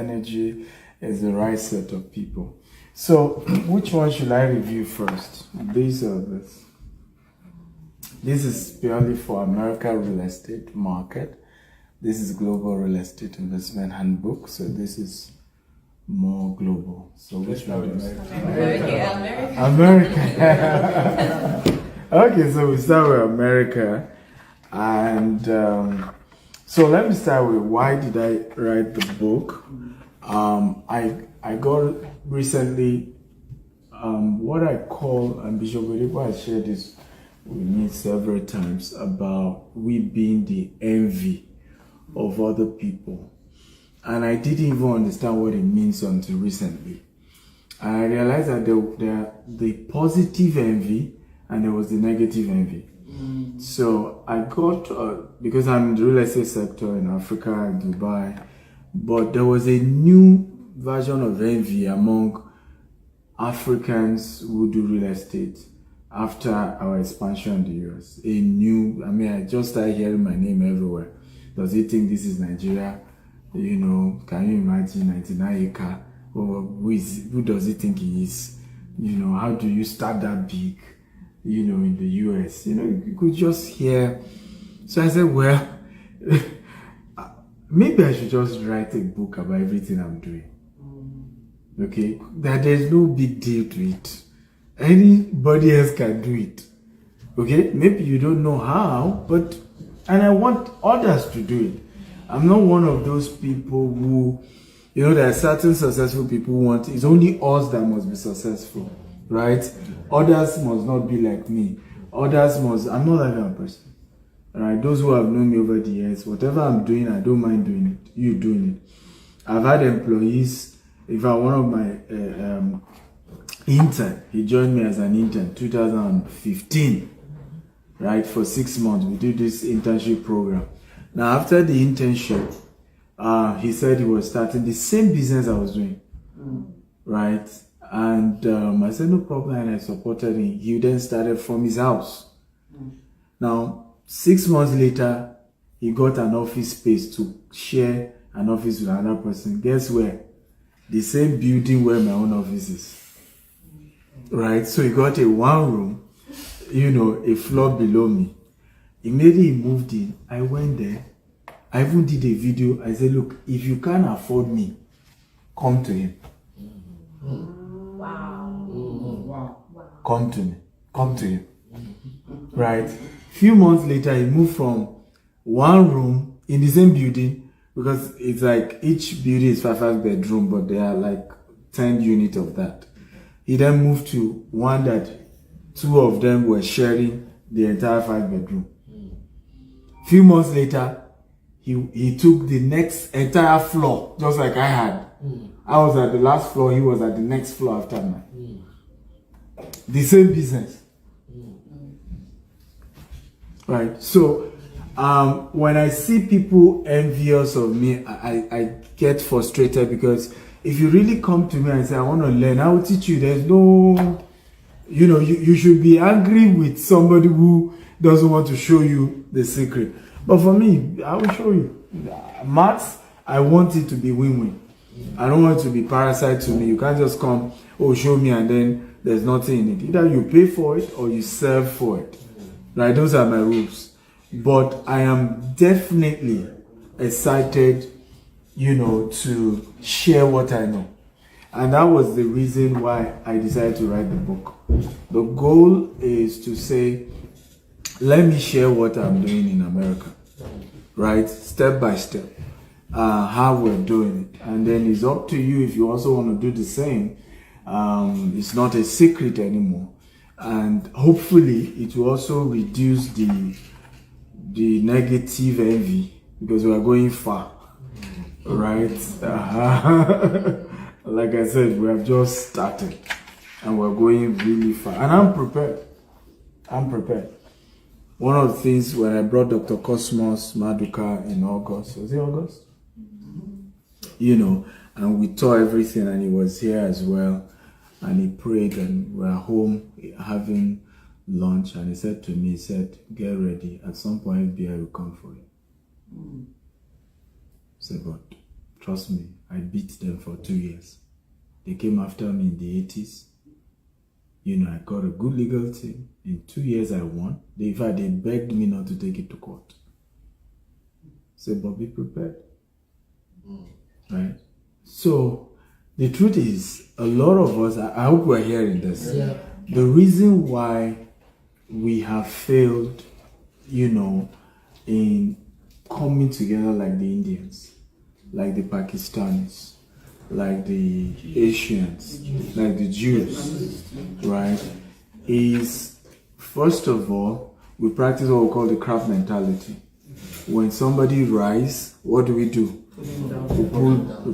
energy, it's the right set of people. So, which one should I review first? This or this? This is purely for America real estate market. This is Global Real Estate Investment Handbook. So this is more global. So which one is America. Okay, so we start with America. And so let me start with why did I write the book? I got recently what I call, and Bishop Oyedepo has shared this with me several times, about we being the envy of other people. And I didn't even understand what it means until recently. And I realized that there the positive envy and there was the negative envy. So I got, because I'm in the real estate sector in Africa and Dubai, but there was a new version of envy among Africans who do real estate after our expansion in the US. I just started hearing my name everywhere. Does he think this is Nigeria? You know, can you imagine 99 acre? Or who does he think he is? You know, how do you start that big? You know, in the US, you know, you could just hear. So I said, well, maybe I should just write a book about everything I'm doing. Okay, that there's no big deal to it. Anybody else can do it. Okay, maybe you don't know how, and I want others to do it. I'm not one of those people who, you know, there are certain successful people who want, it's only us that must be successful, right? Others must not be like me. I'm not that kind of person. Right? Those who have known me over the years, whatever I'm doing, I don't mind doing it. You doing it. I've had employees. In fact, one of my intern, he joined me as an intern 2015, right? For 6 months, we did this internship program. Now, after the internship, he said he was starting the same business I was doing, right? And I said, no problem, and I supported him. He then started from his house. Now, 6 months later, he got an office space to share an office with another person. Guess where? The same building where my own office is. Right? So he got a one room, you know, a floor below me. Immediately he moved in. I went there. I even did a video. I said, look, if you can't afford me, come to him. Wow. Come to me. Come to him. Right? Few months later, he moved from one room in the same building, because it's like each building is 5 bedroom, but there are like 10 units of that. He then moved to one that 2 of them were sharing the entire 5 bedroom. Few months later, he took the next entire floor, just like I had. I was at the last floor, he was at the next floor after mine. The same business. Right. So when I see people envious of me, I get frustrated, because if you really come to me and say, I want to learn, I will teach you. There's no, you know, you should be angry with somebody who doesn't want to show you the secret. But for me, I will show you. Maths, I want it to be win-win. I don't want it to be parasite to me. You can't just come, show me, and then there's nothing in it. Either you pay for it or you serve for it. Right? Those are my rules. But I am definitely excited, you know, to share what I know. And that was the reason why I decided to write the book. The goal is to say, let me share what I'm doing in America, right? Step by step, how we're doing it. And then it's up to you if you also want to do the same. It's not a secret anymore. And hopefully it will also reduce the negative envy, because we are going far, right? Like I said, we have just started and we're going really far, and I'm prepared. One of the things, when I brought Dr. Cosmos Maduka in August, was it August? You know, and we taught everything, and he was here as well, and he prayed, and we're home having lunch, and he said to me, he said, get ready, at some point FBI will come for you. I said, but trust me, I beat them for 2 years. They came after me in the 80s. I got a good legal team. In 2 years, I won. In fact, they begged me not to take it to court. Said, but be prepared. Right? So, the truth is, a lot of us, I hope we're hearing this. Yeah. The reason why we have failed, in coming together like the Indians, like the Pakistanis, like the Asians, like the Jews, right, is, first of all, we practice what we call the crab mentality. When somebody rises, what do? We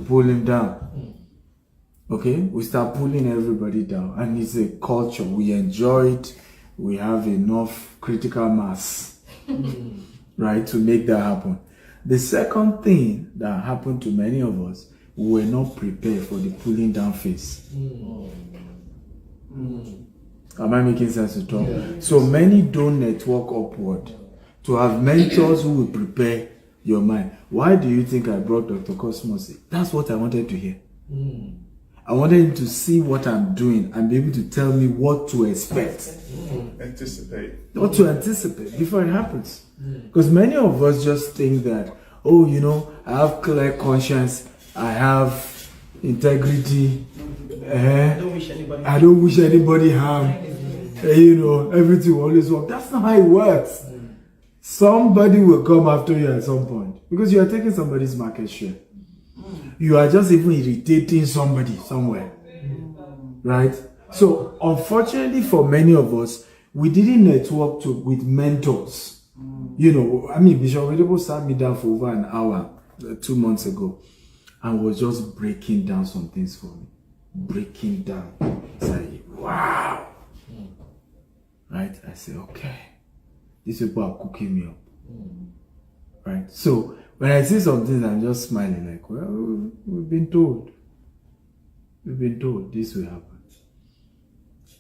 pull him down. Okay? We start pulling everybody down. And it's a culture. We enjoy it. We have enough critical mass, right, to make that happen. The second thing that happened to many of us, we were not prepared for the pulling down phase. Am I making sense to talk? Yeah. So many don't network upward to have mentors who will prepare your mind. Why do you think I brought Dr. Cosmos? That's what I wanted to hear. I wanted him to see what I'm doing and be able to tell me what to expect. Anticipate. What to anticipate before it happens. Because many of us just think that, I have clear conscience, I have integrity, I don't wish anybody harm, everything will always work. That's not how it works. Somebody will come after you at some point because you are taking somebody's market share. You are just even irritating somebody somewhere, right? So unfortunately for many of us, we didn't network with mentors. Bishop Oyedepo sat me down for over an hour 2 months ago and was just breaking down some things for me. Breaking down. It's like, wow. Right? I say, okay. These people are cooking me up. Right? So when I see some things, I'm just smiling like, well, we've been told. We've been told this will happen.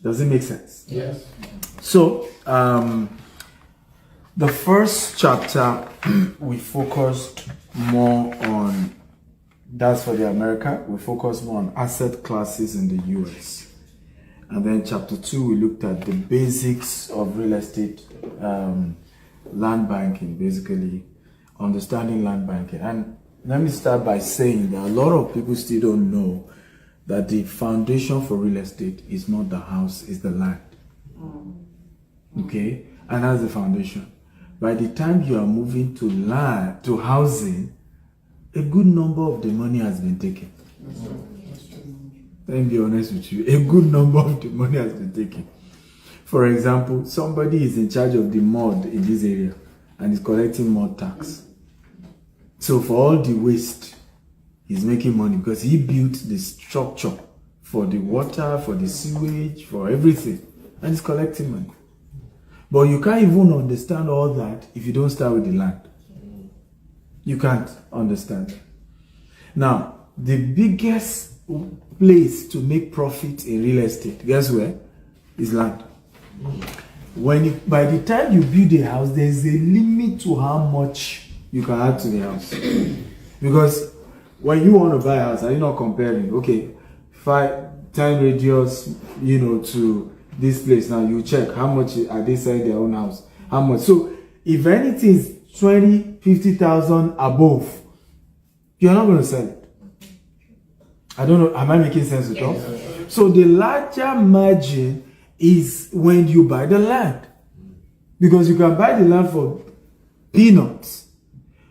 Does it make sense? Yes. So, the first chapter, we focused more on, that's for the America, we focused more on asset classes in the US. And then chapter 2, we looked at the basics of real estate, land banking, basically, understanding land banking. And let me start by saying that a lot of people still don't know that the foundation for real estate is not the house, it's the land. Okay? And that's the foundation. By the time you are moving to land, to housing, a good number of the money has been taken. Let me be honest with you. A good number of the money has been taken. For example, somebody is in charge of the mud in this area and is collecting mud tax. So for all the waste, he's making money because he built the structure for the water, for the sewage, for everything. And he's collecting money. But you can't even understand all that if you don't start with the land. You can't understand. Now, the biggest place to make profit in real estate, guess where? Is land. By the time you build a house, there's a limit to how much you can add to the house. Because when you want to buy a house, are you not comparing? Okay, 10 radius, to this place. Now you check how much are they selling their own house. How much? So if anything is 20, 50,000 above, you're not going to sell it. I don't know. Am I making sense at all? Yes. So the larger margin is when you buy the land. Because you can buy the land for peanuts.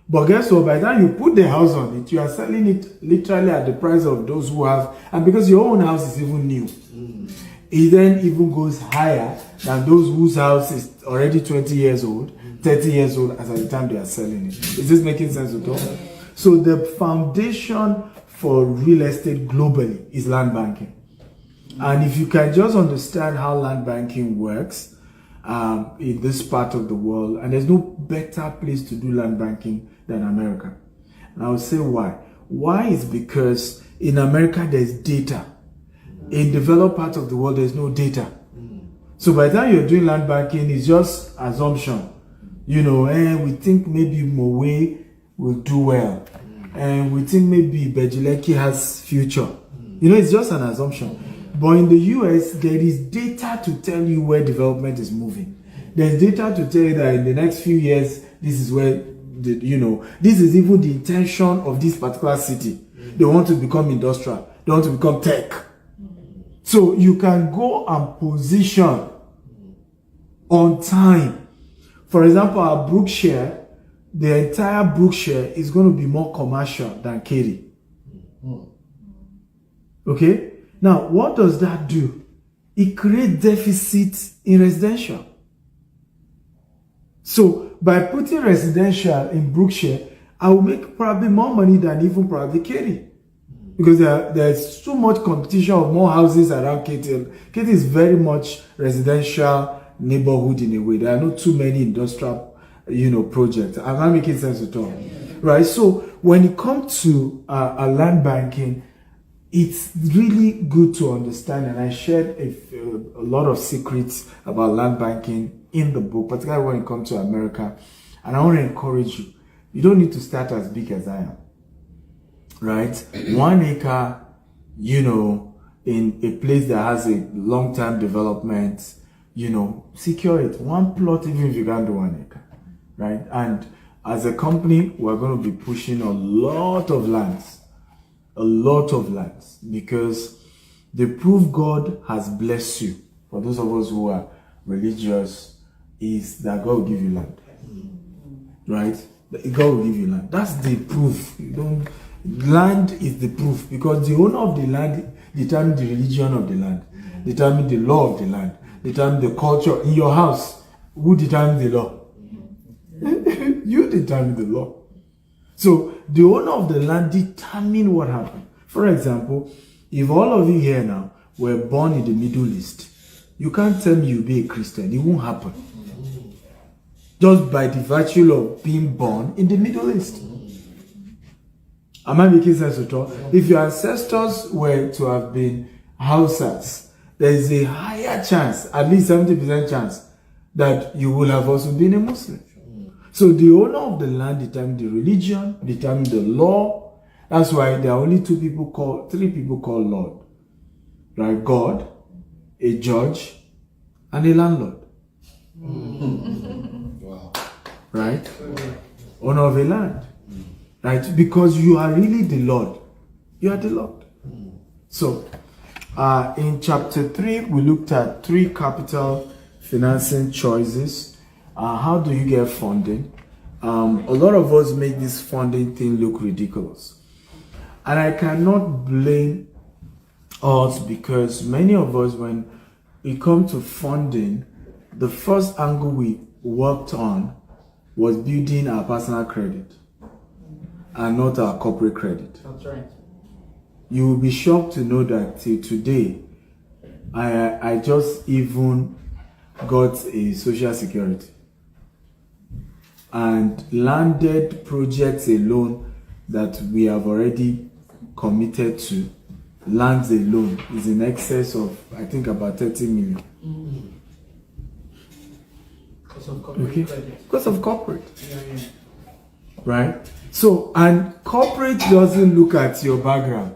But guess what? By the time you put the house on it, you are selling it literally at the price of those who have. And because your own house is even new, it then even goes higher than those whose house is already 20 years old, 30 years old as at the time they are selling it. Is this making sense at all? So the foundation for real estate globally is land banking. And if you can just understand how land banking works in this part of the world, and there's no better place to do land banking than America. And I will say why. Why is because in America there's data. In developed parts of the world there's no data. So by the time you're doing land banking, it's just assumption. We think maybe Moe will do well. and we think maybe Bejuleki has future. You know, it's just an assumption. But in the US, there is data to tell you where development is moving. There's data to tell you that in the next few years, this is where, this is even the intention of this particular city. They want to become industrial. They want to become tech. So you can go and position on time. For example, our Brookshire, the entire Brookshire is going to be more commercial than Katy. Okay? Now, what does that do? It creates deficits in residential. So, by putting residential in Brookshire, I will make probably more money than even probably Katy. Because there's too much competition of more houses around Katy. Katy is very much residential neighborhood in a way. There are not too many industrial, projects. I'm not making sense at all. Right? So, when it comes to a land banking, it's really good to understand, and I shared a lot of secrets about land banking in the book, particularly when it comes to America. And I want to encourage you. You don't need to start as big as I am. Right? 1 acre, in a place that has a long-term development, secure it. One plot, even if you can't do 1 acre. Right? And as a company, we're going to be pushing a lot of lands. A lot of lands, because the proof God has blessed you, for those of us who are religious, is that God will give you land. Right? God will give you land. That's the proof. Land is the proof, because the owner of the land determines the religion of the land, determines the law of the land, determines the culture. In your house, who determines the law? You determine the law. So, the owner of the land determines what happened. For example, if all of you here now were born in the Middle East, you can't tell me you'll be a Christian. It won't happen. Just by the virtue of being born in the Middle East. Am I making sense at all? If your ancestors were to have been Hausas, there is a higher chance, at least 70% chance, that you will have also been a Muslim. So the owner of the land determines the religion, determines the law. That's why there are only three people called Lord. Right? God, a judge, and a landlord. Wow. Right? Owner of a land. Right? Because you are really the Lord. You are the Lord. So, in chapter 3, we looked at 3 capital financing choices. How do you get funding? A lot of us make this funding thing look ridiculous. And I cannot blame us, because many of us, when we come to funding, the first angle we worked on was building our personal credit and not our corporate credit. That's right. You will be shocked to know that till today, I just even got a social security and landed projects alone that we have already committed to. Lands alone is in excess of, I think, about 30 million. Because of corporate credit. Because of corporate. Yeah. Right? So, and corporate doesn't look at your background.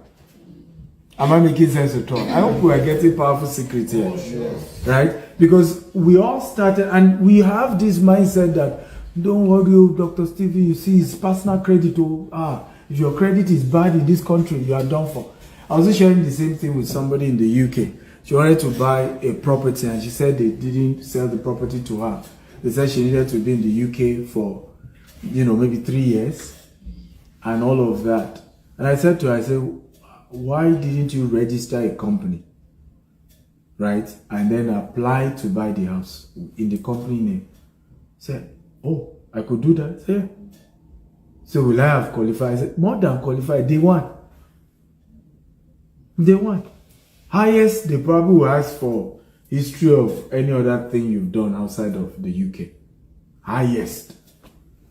Am I making sense at all? I hope we are getting powerful secrets here. Yes. Right? Because we all started, and we have this mindset that, don't worry, Dr. Stevie, you see, it's personal credit. If your credit is bad in this country, you are done for. I was sharing the same thing with somebody in the UK. She wanted to buy a property, and she said they didn't sell the property to her. They said she needed to be in the UK for, maybe 3 years and all of that. And I said to her, why didn't you register a company? Right? And then apply to buy the house in the company name. Said, oh, I could do that. Yeah. So will I have qualified? I said, more than qualified. Day one. Highest they probably will ask for history of any other thing you've done outside of the UK. Highest.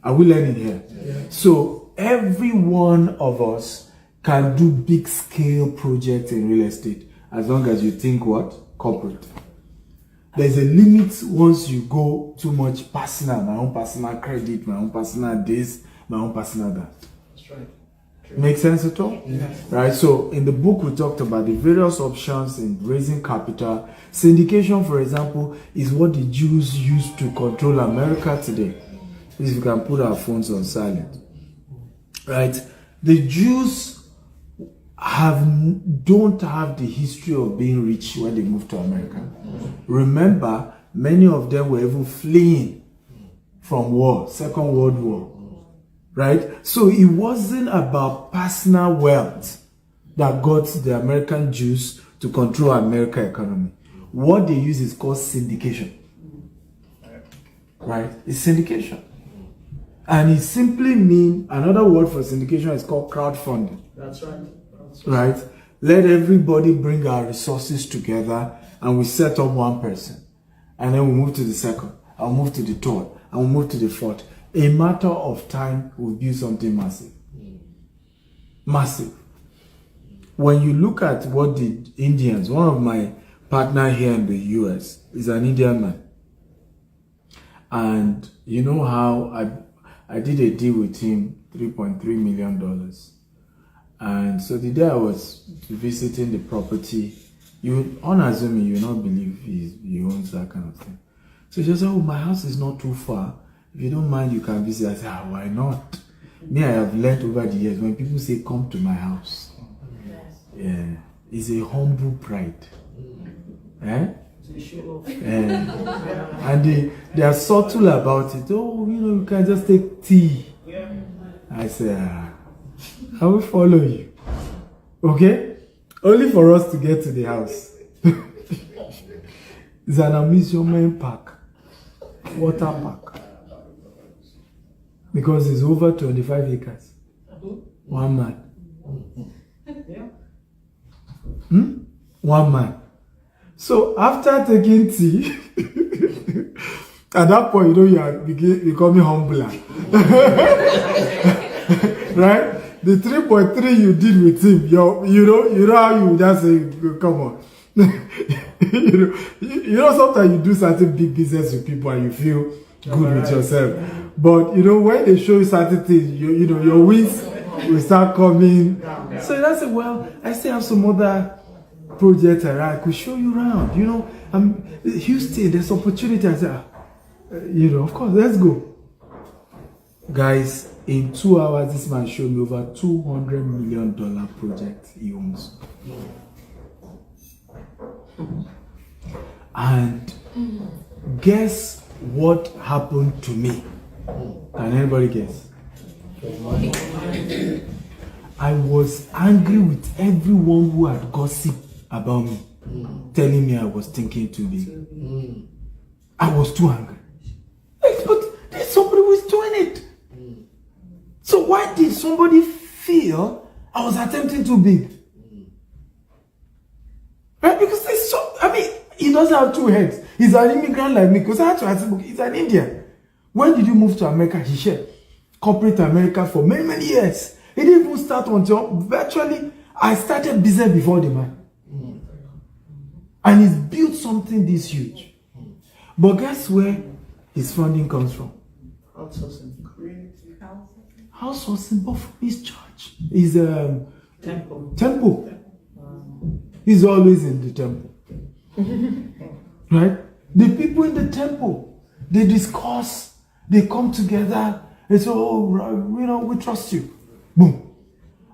Are we learning here? Yeah. So every one of us can do big scale projects in real estate as long as you think what? Corporate. There's a limit once you go too much personal. My own personal credit, my own personal this, my own personal that. That's right. Make sense at all? Yes. Right? So in the book we talked about the various options in raising capital. Syndication, for example, is what the Jews used to control America today. If we can put our phones on silent. Right? The Jews don't have the history of being rich when they moved to America. Remember, many of them were even fleeing from war, Second World War. Right? So it wasn't about personal wealth that got the American Jews to control American economy. What they use is called syndication. Right? It's syndication. And it simply means, another word for syndication is called crowdfunding. That's right. Right? Let everybody bring our resources together and we set up one person. And then we move to the second, and we move to the third, and we move to the fourth. A matter of time, we'll build something massive. Massive. When you look at what the Indians, one of my partner here in the US is an Indian man. And you know how I did a deal with him, $3.3 million. And so the day I was visiting the property, you unassuming, you will not believe he owns that kind of thing. So she said, oh, my house is not too far. If you don't mind, you can visit. I said, why not? Me, I have learned over the years, when people say, come to my house, yeah, it's a humble pride. Eh? And they are subtle about it. Oh, you can just take tea. I say, I will follow you. Okay? Only for us to get to the house. It's an amusement park. Water park. Because it's over 25 acres. One man. One man. So after taking tea, at that point, you are becoming humbler. Right? The 3.3 you did with him, you know how you just say, come on. you know, sometimes you do certain big business with people and you feel good with yourself. But when they show you certain things, your wins will start coming. So I said, well, I still have some other projects I could show you around. Houston, there's opportunity. I said, of course, let's go. Guys, in 2 hours, this man showed me over $200 million project he owns. And guess what happened to me? Can anybody guess? I was angry with everyone who had gossiped about me, telling me I was thinking too big. I was too angry. But there's somebody who is doing it. So why did somebody feel I was attempting too big? Right? Because he doesn't have two heads. He's an immigrant like me. Because I had to ask him, he's an Indian. When did you move to America? He shared corporate America for many, many years. He didn't even start until virtually I started business before the man. And he's built something this huge. But guess where his funding comes from? Outsourcing. Outsourcing, but from his church. His Temple. He's always in the temple. Right? The people in the temple, they discuss, they come together, they say, oh, we trust you. Boom.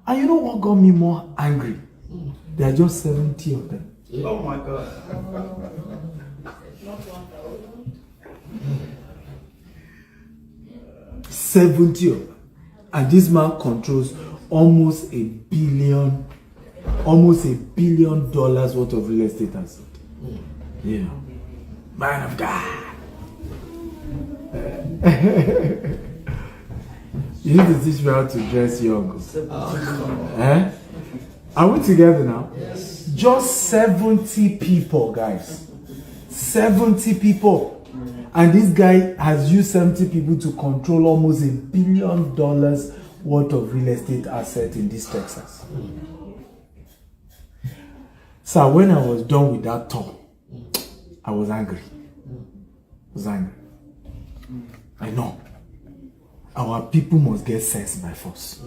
And you know what got me more angry? There are just 70 of them. Oh my God. 70 of them. And this man controls almost $1 billion worth of real estate asset. Yeah. Man of God. You need to teach me how to dress young. Eh? Are we together now? Yes. Just 70 people, guys. 70 people. And this guy has used 70 people to control almost $1 billion worth of real estate asset in this Texas. So when I was done with that talk, I was angry. I know. Our people must get sense by force.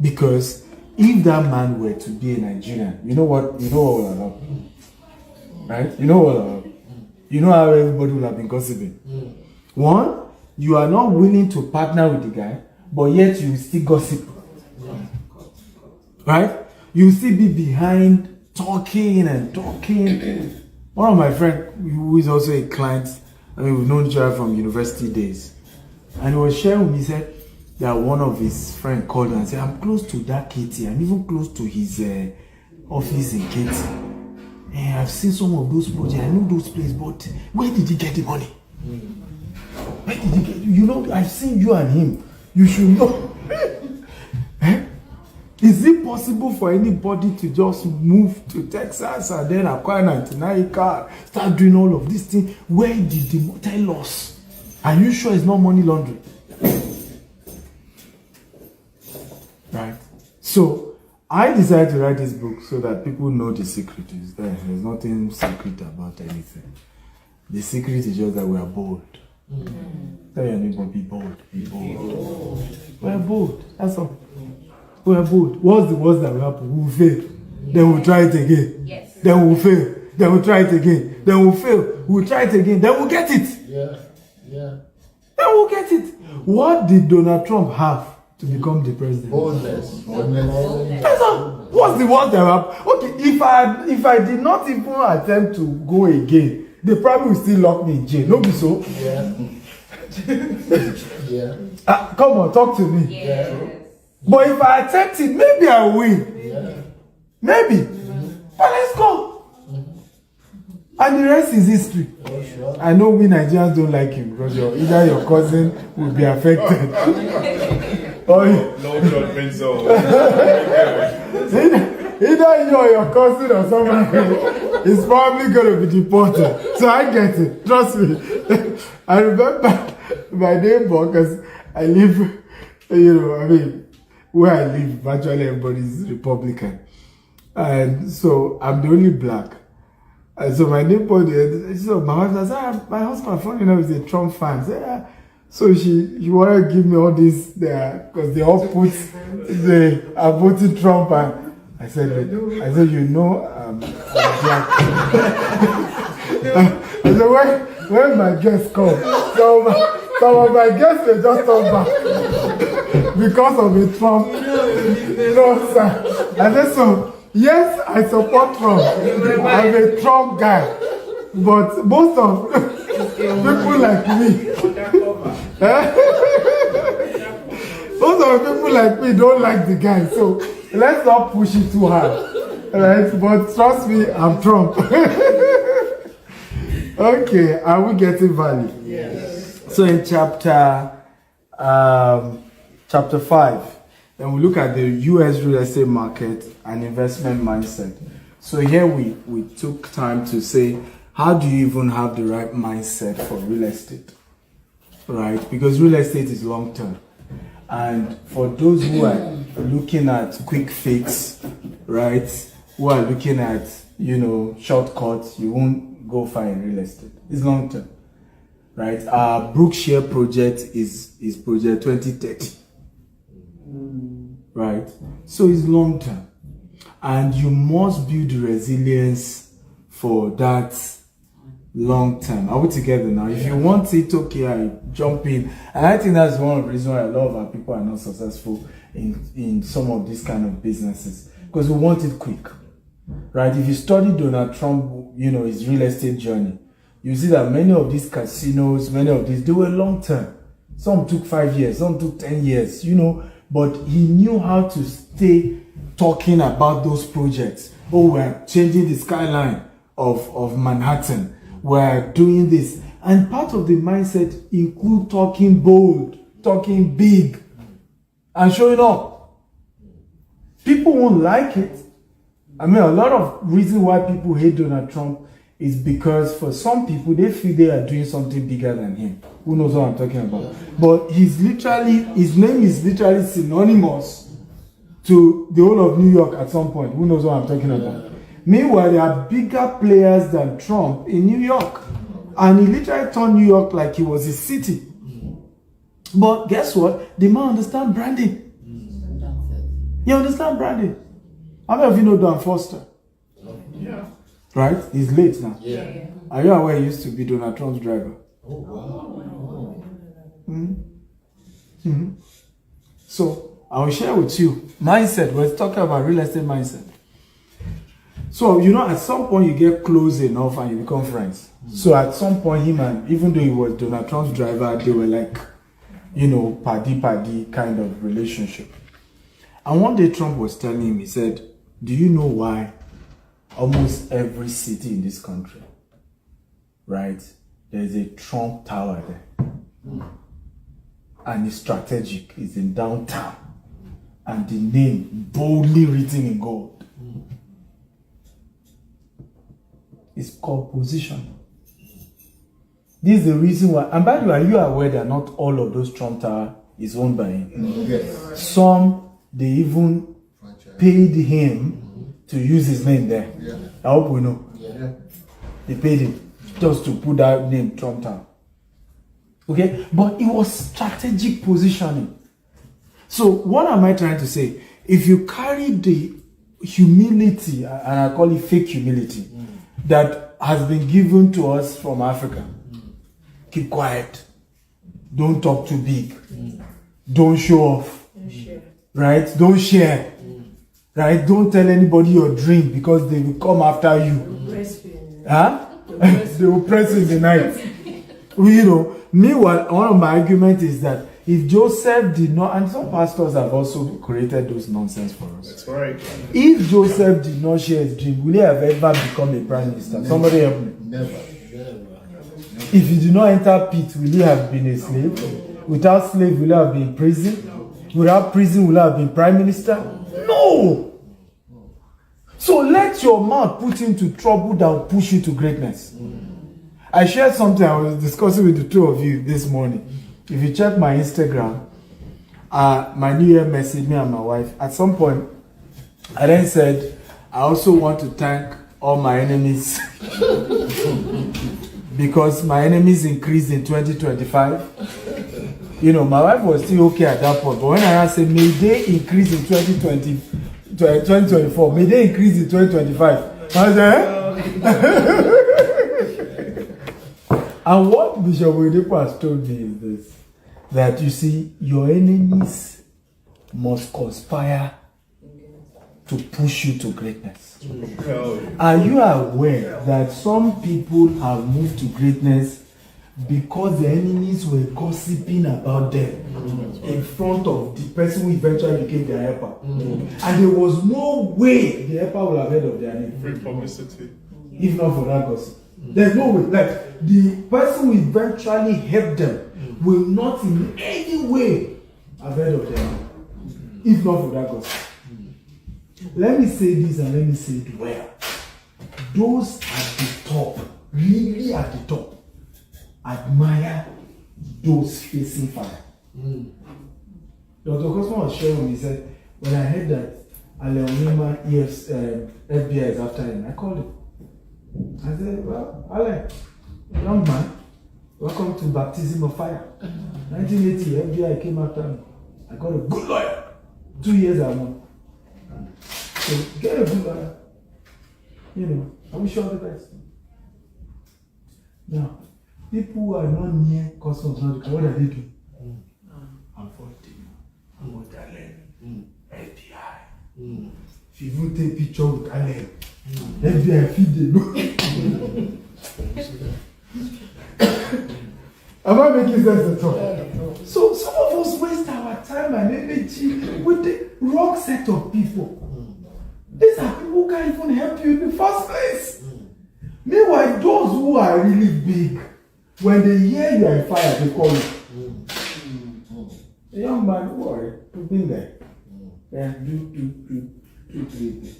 Because if that man were to be a Nigerian, you know what will have happened? Right? You know what will have happened? You know how everybody will have been gossiping. One, you are not willing to partner with the guy, but yet you still gossip. Right? You will still be behind talking and talking. One of my friends, who is also a client, I mean, we've known each other from university days, and he was sharing with me, he said that one of his friends called him and said, I'm close to that Katie, I'm even close to his office in Katie. And I've seen some of those projects, I know those places, but where did he get the money? Where did he get, you know, I've seen you and him, you should know. Is it possible for anybody to just move to Texas and then acquire 99 car, start doing all of these things? Where did the tell us? Are you sure it's not money laundering? Right? So I decided to write this book so that people know the secret is there. There's nothing secret about anything. The secret is just that we are bold. Tell your neighbor, be bold. Be bold. We are bold. That's all. We are bold. What's the worst that will happen? We will fail. Then we'll try it again. Yes. Then we'll fail. Then we'll try it again. Then we'll fail. We'll try it again. Then we'll get it. Yeah. Then we'll get it. What did Donald Trump have to become the president? Boldness. That's all. What's the worst that will happen? Okay, if I did not even attempt to go again, they probably will still lock me in jail. No be so? Yeah. Yeah. Come on, talk to me. Yes. But if I attempt it, maybe I will win. Yeah. Maybe. But let's go. And the rest is history. Oh, sure. I know we Nigerians don't like him because either your cousin will be affected. Or No judgment zone. either you or your cousin or someone is probably going to be deported. So I get it. Trust me. I remember my neighbor, because I live, where I live, virtually everybody's Republican. And so I'm the only black. And so my neighbor, my husband said, my husband, funny enough, is a Trump fan. So she wanted to give me all this there, because they all put, they are voting Trump. And I said, you know, I'm black. I said, when my guests come, some of my guests, they just come back. Because of a Trump. No, sir. I said, so, yes, I support Trump. I'm a Trump guy. But most of people like me, most of people like me don't like the guy. So let's not push it too hard. Right? But trust me, I'm Trump. Okay, are we getting value? Yes. So in chapter 5, then we look at the US real estate market and investment mindset. So here we took time to say, how do you even have the right mindset for real estate? Right? Because real estate is long term. And for those who are looking at quick fix, right? Who are looking at, shortcuts, you won't go far in real estate. It's long term. Right? Our Brookshire project is project 2030. Right? So it's long term. And you must build the resilience for that long term. Are we together now? If you want it, okay, I jump in. And I think that's one of the reasons why a lot of our people are not successful in some of these kind of businesses. Because we want it quick. Right? If you study Donald Trump, his real estate journey, you see that many of these casinos, they were long term. Some took 5 years, some took 10 years, but he knew how to stay talking about those projects. Oh, we're changing the skyline of Manhattan. We're doing this. And part of the mindset include talking bold, talking big, and showing up. People won't like it. I mean, a lot of reason why people hate Donald Trump is because for some people, they feel they are doing something bigger than him. Who knows what I'm talking about? But his name is literally synonymous to the whole of New York at some point. Who knows what I'm talking about? Meanwhile, there are bigger players than Trump in New York. And he literally turned New York like he was his city. But guess what? The man understands branding. You understand, Brandy? How many of you know Dan Foster? Yeah. Right? He's late now. Yeah. Are you aware he used to be Donald Trump's driver? Oh, wow. So I will share with you mindset. We're talking about real estate mindset. So you know, at some point you get close enough and you become friends. So at some point, him and even though he was Donald Trump's driver, they were like, you know, paddy kind of relationship. And one day Trump was telling him, he said, "Do you know why almost every city in this country, right, there's a Trump Tower there, and it's strategic, it's in downtown, and the name boldly written in gold. It's called position." This is the reason why, and by the way, are you aware that not all of those Trump Tower is owned by him? Yes. Some, they even paid him to use his name there. Yeah. I hope we know. Yeah. They paid him just to put that name, Trump Tower. Okay? But it was strategic positioning. So what am I trying to say? If you carry the humility, and I call it fake humility, that has been given to us from Africa, keep quiet. Don't talk too big. Don't show off. Right? Don't share. Right? Don't tell anybody your dream because they will come after you. Huh? They will press you in the night. You know, meanwhile, one of my arguments is that if Joseph did not, and some pastors have also created those nonsense for us. That's right. If Joseph did not share his dream, will he have ever become a prime minister? Never. Somebody help me. Never. If he did not enter pit, will he have been a slave? Without slave, will he have been in prison? Without prison, will he have been prime minister? No! So let your mouth put you into trouble that will push you to greatness. I shared something I was discussing with the two of you this morning. If you check my Instagram, my New Year message, me and my wife, at some point, I then said, I also want to thank all my enemies because my enemies increased in 2025. You know, my wife was still okay at that point, but when I said, may they increase in 2024, may they increase in 2025, I said, and what Bishop Oyedepo has told me is this, that you see, your enemies must conspire to push you to greatness. Are you aware that some people have moved to greatness because the enemies were gossiping about them in front of the person who eventually became their helper? And there was no way the helper would have heard of their name. Free publicity. If not for that gossip. There's no way. Like, the person who eventually helped them will not in any way have heard of them. If not for that gossip. Let me say this and let me say it well. Those at the top, really at the top, admire those facing fire. Dr. Cosmo was sharing, he said, when I heard that Alain Onyema, FBI is after him, I called him. I said, well, Alain, young man, welcome to baptism of fire. 1980, FBI came after me. I got a good lawyer. 2 years I won. So get a good lawyer. You know, I wish you all the best. Now, people who are not near customs, what are they doing? I'm fighting. I'm with Alain. FBI. If you don't take picture with Alain, FBI feed them. Am I making sense at all? So some of us waste our time and energy with the wrong set of people. These are people who can't even help you in the first place. Meanwhile, those who are really big, when they hear you are in fire, they call you. A young man, who are you? You've been there. Yeah, do 3 things.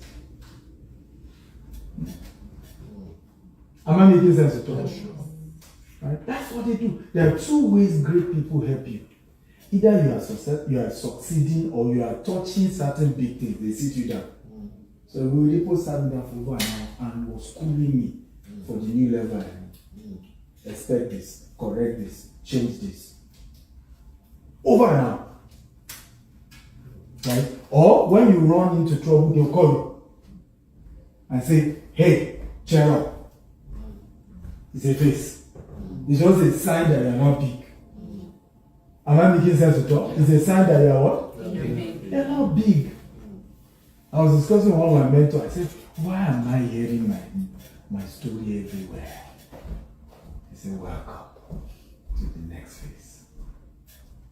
Am I making sense at all? Right? That's what they do. There are 2 ways great people help you. Either you are succeeding or you are touching certain big things. They sit you down. So Oyedepo sat me down for over an hour and was schooling me for the new level. Expect this, correct this, change this. Over an hour. right? Or when you run into trouble, they'll call you and say, hey, cheer up. It's a face. It's just a sign that you're not big. Am I making sense to talk? It's a sign that you're what? You're not big. I was discussing with one of my mentors. I said, why am I hearing my story everywhere? He said, welcome to the next phase.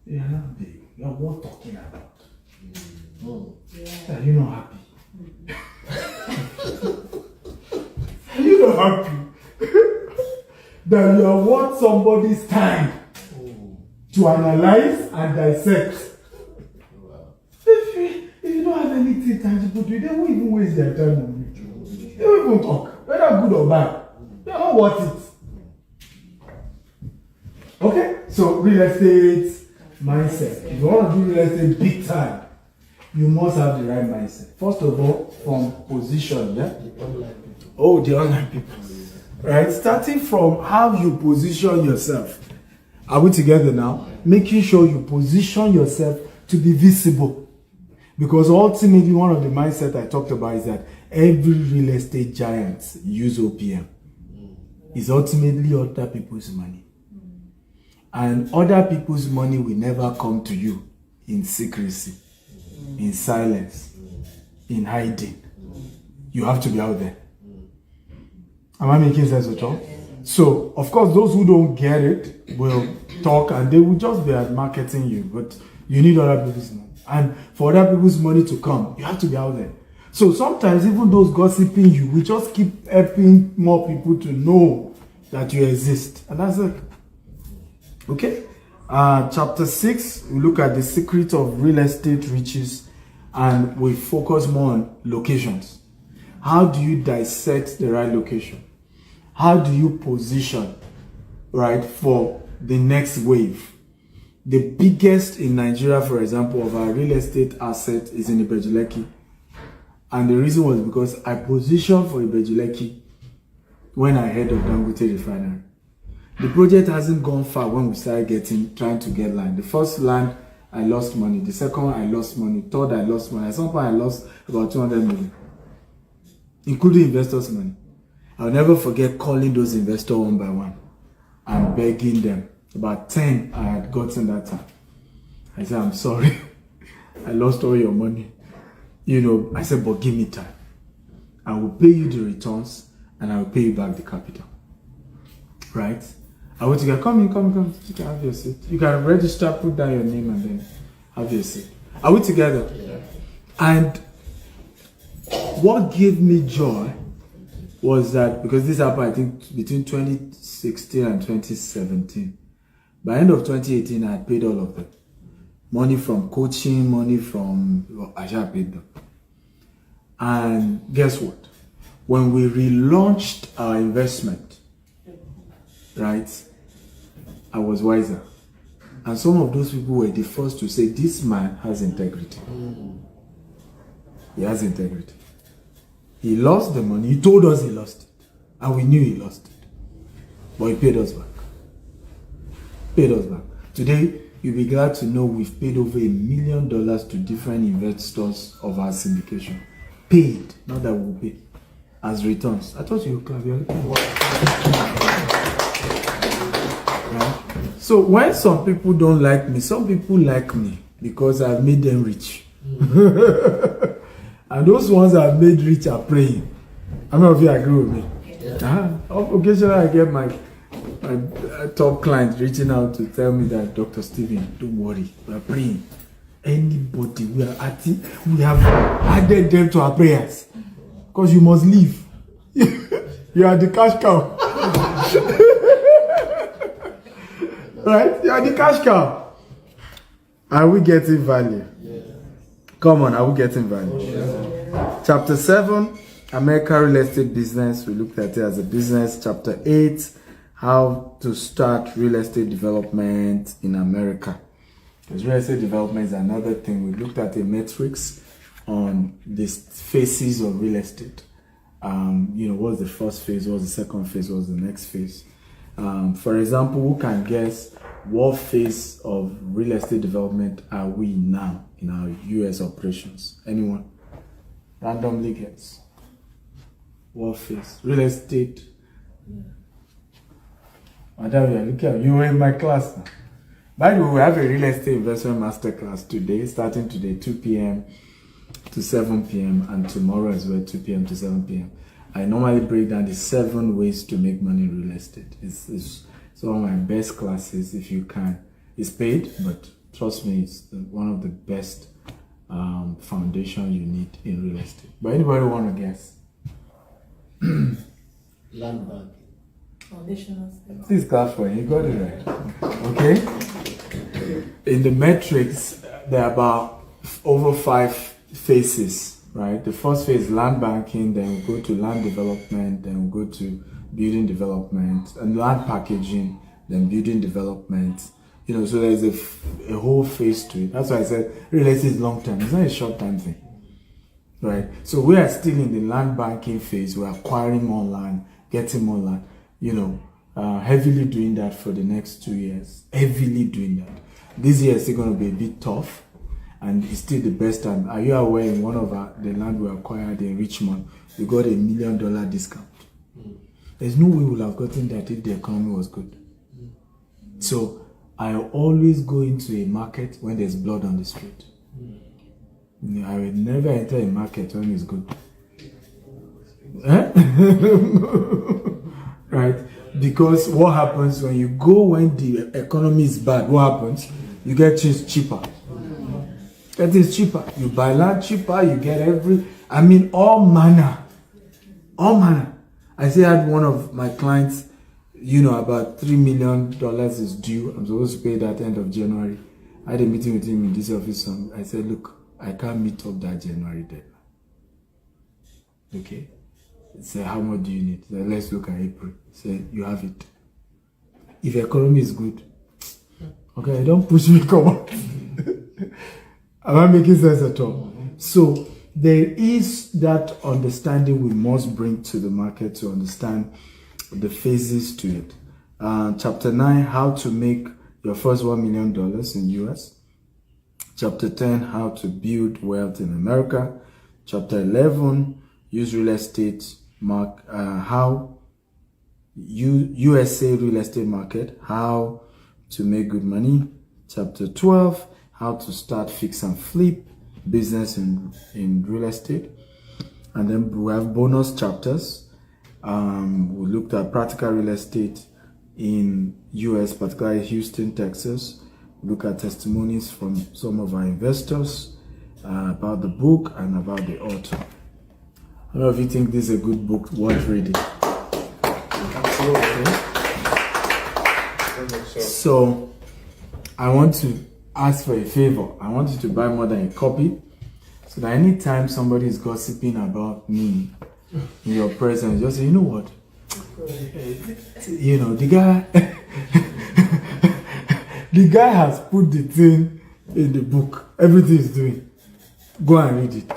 You're not big. You're what talking about? Are you not happy? Are you not happy? That you are worth somebody's time to analyze and dissect. If you don't have anything tangible to do, they won't even waste their time on you. They won't even talk, whether good or bad. They're not worth it. Okay? So, real estate mindset. If you want to do real estate big time, you must have the right mindset. First of all, from position, yeah? Oh, the online people. Right? Starting from how you position yourself. Are we together now? Making sure you position yourself to be visible. Because ultimately, one of the mindset I talked about is that every real estate giant use OPM. It's ultimately other people's money. And other people's money will never come to you in secrecy, in silence, in hiding. You have to be out there. Am I making sense at all? So, of course, those who don't get it will talk and they will just be marketing you. But you need other people's money. And for other people's money to come, you have to be out there. So sometimes even those gossiping you, we just keep helping more people to know that you exist. And that's it. Okay? Chapter 6, we look at the secret of real estate riches and we focus more on locations. How do you dissect the right location? How do you position, right, for the next wave? The biggest in Nigeria, for example, of our real estate asset is in Ibeju-Lekki. And the reason was because I positioned for Ibeju-Lekki when I heard of Dangote Refinery. The project hasn't gone far when we started trying to get land. The first land, I lost money. The second one, I lost money. Third, I lost money. At some point, I lost about 200 million, including investors' money. I'll never forget calling those investors one by one and begging them. About 10 I had gotten that time. I said, I'm sorry. I lost all your money. You know, I said, but give me time. I will pay you the returns and I will pay you back the capital. Right? I want to get, come in. You can have your seat. You can register, put down your name and then have your seat. Are we together? Yeah. And what gave me joy was that, because this happened, I think, between 2016 and 2017. By the end of 2018, I had paid all of them. Money from coaching, money from, I should have paid them. And guess what? When we relaunched our investment, right, I was wiser. And some of those people were the first to say, this man has integrity. He has integrity. He lost the money. He told us he lost it. And we knew he lost it. But he paid us back. Paid us back. Today, you'll be glad to know we've paid over $1 million to different investors of our syndication. Paid, not that we'll pay, as returns. I thought you would clap. Right? So when some people don't like me, some people like me because I've made them rich. And those ones I've made rich are praying. How many of you agree with me? Yeah. Occasionally I get my top client reaching out to tell me that, Dr. Stephen, don't worry, we are praying. Anybody we have added them to our prayers. Because you must leave. You are the cash cow. Right? You are the cash cow. Are we getting value? Yeah. Come on, are we getting value? Yeah. Chapter 7, American real estate business. We looked at it as a business. Chapter 8, how to start real estate development in America. Because real estate development is another thing. We looked at the metrics on the phases of real estate. What's the first phase, what's the second phase, what's the next phase. For example, who can guess what phase of real estate development are we now in our US operations? Anyone? Randomly guess. What phase? Real estate. Madam, you're looking at you were in my class now. By the way, we have a real estate investment masterclass today, starting today, 2 p.m. to 7 p.m. and tomorrow as well, 2 p.m. to 7 p.m. I normally break down the 7 ways to make money in real estate. It's one of my best classes if you can. It's paid, but trust me, it's one of the best foundation you need in real estate. But anybody want to guess? Land bank. Foundational steps. Please clap for you. You got it right. Okay? In the metrics, there are about over 5 phases, right? The first phase is land banking, then we go to land development, then we go to building development, and land packaging, then building development. You know, so there's a whole phase to it. That's why I said real estate is long term. It's not a short term thing, right? So we are still in the land banking phase. We're acquiring more land, getting more land. You know, heavily doing that for the next 2 years. Heavily doing that. This year is still going to be a bit tough, and it's still the best time. Are you aware in one of the land we acquired in Richmond, we got $1 million discount? There's no way we would have gotten that if the economy was good. So I always go into a market when there's blood on the street. I will never enter a market when it's good. Right? Because what happens when you go when the economy is bad, what happens? You get things cheaper. Get things cheaper. You buy land cheaper, you get all manner. All manner. I say I had one of my clients, you know, about $3 million is due. I'm supposed to pay that end of January. I had a meeting with him in this office. I said, look, I can't meet up that January deadline. Okay? He said, how much do you need? He said, let's look at April. He said, you have it. If the economy is good, okay, don't push me, come on. Am I making sense at all? So there is that understanding we must bring to the market to understand the phases to it. Chapter 9, how to make your first $1 million in US. Chapter 10, how to build wealth in America. Chapter 11, use real estate how USA real estate market, how to make good money. Chapter 12, how to start fix and flip business in real estate. And then we have bonus chapters. We looked at practical real estate in US, particularly Houston, Texas. We look at testimonies from some of our investors about the book and about the author. How many of you think this is a good book worth reading? Absolutely. So, I want to ask for a favor. I want you to buy more than a copy, so that anytime somebody is gossiping about me in your presence, just say, you know what? You know, the guy has put the thing in the book. Everything is doing. Go and read it.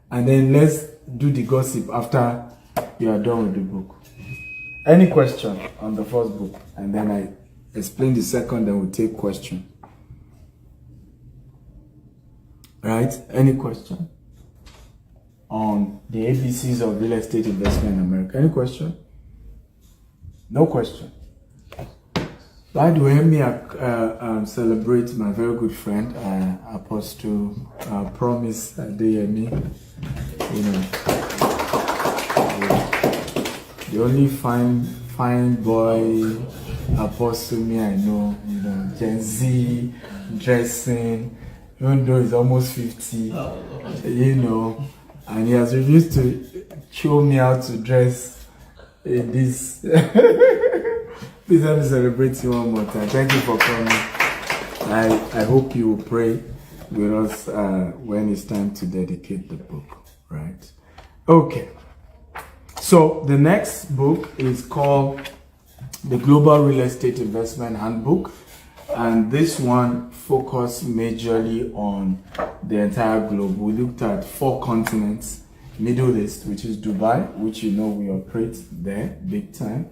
And then let's do the gossip after you are done with the book. Any question on the first book? And then I explain the second, then we'll take question. Right? Any question on the ABCs of real estate investment in America? Any question? No question. By the way, let me celebrate my very good friend, Apostle Promise Adeyemi. You know, the only fine boy apostle me I know. You know, Gen Z, dressing, even though he's almost 50. You know, and he has refused to show me how to dress in this. Please let me celebrate you one more time. Thank you for coming. I hope you will pray with us when it's time to dedicate the book, right? Okay. So the next book is called The Global Real Estate Investment Handbook. And this one focused majorly on the entire globe. We looked at 4 continents, Middle East, which is Dubai, which you know we operate there big time.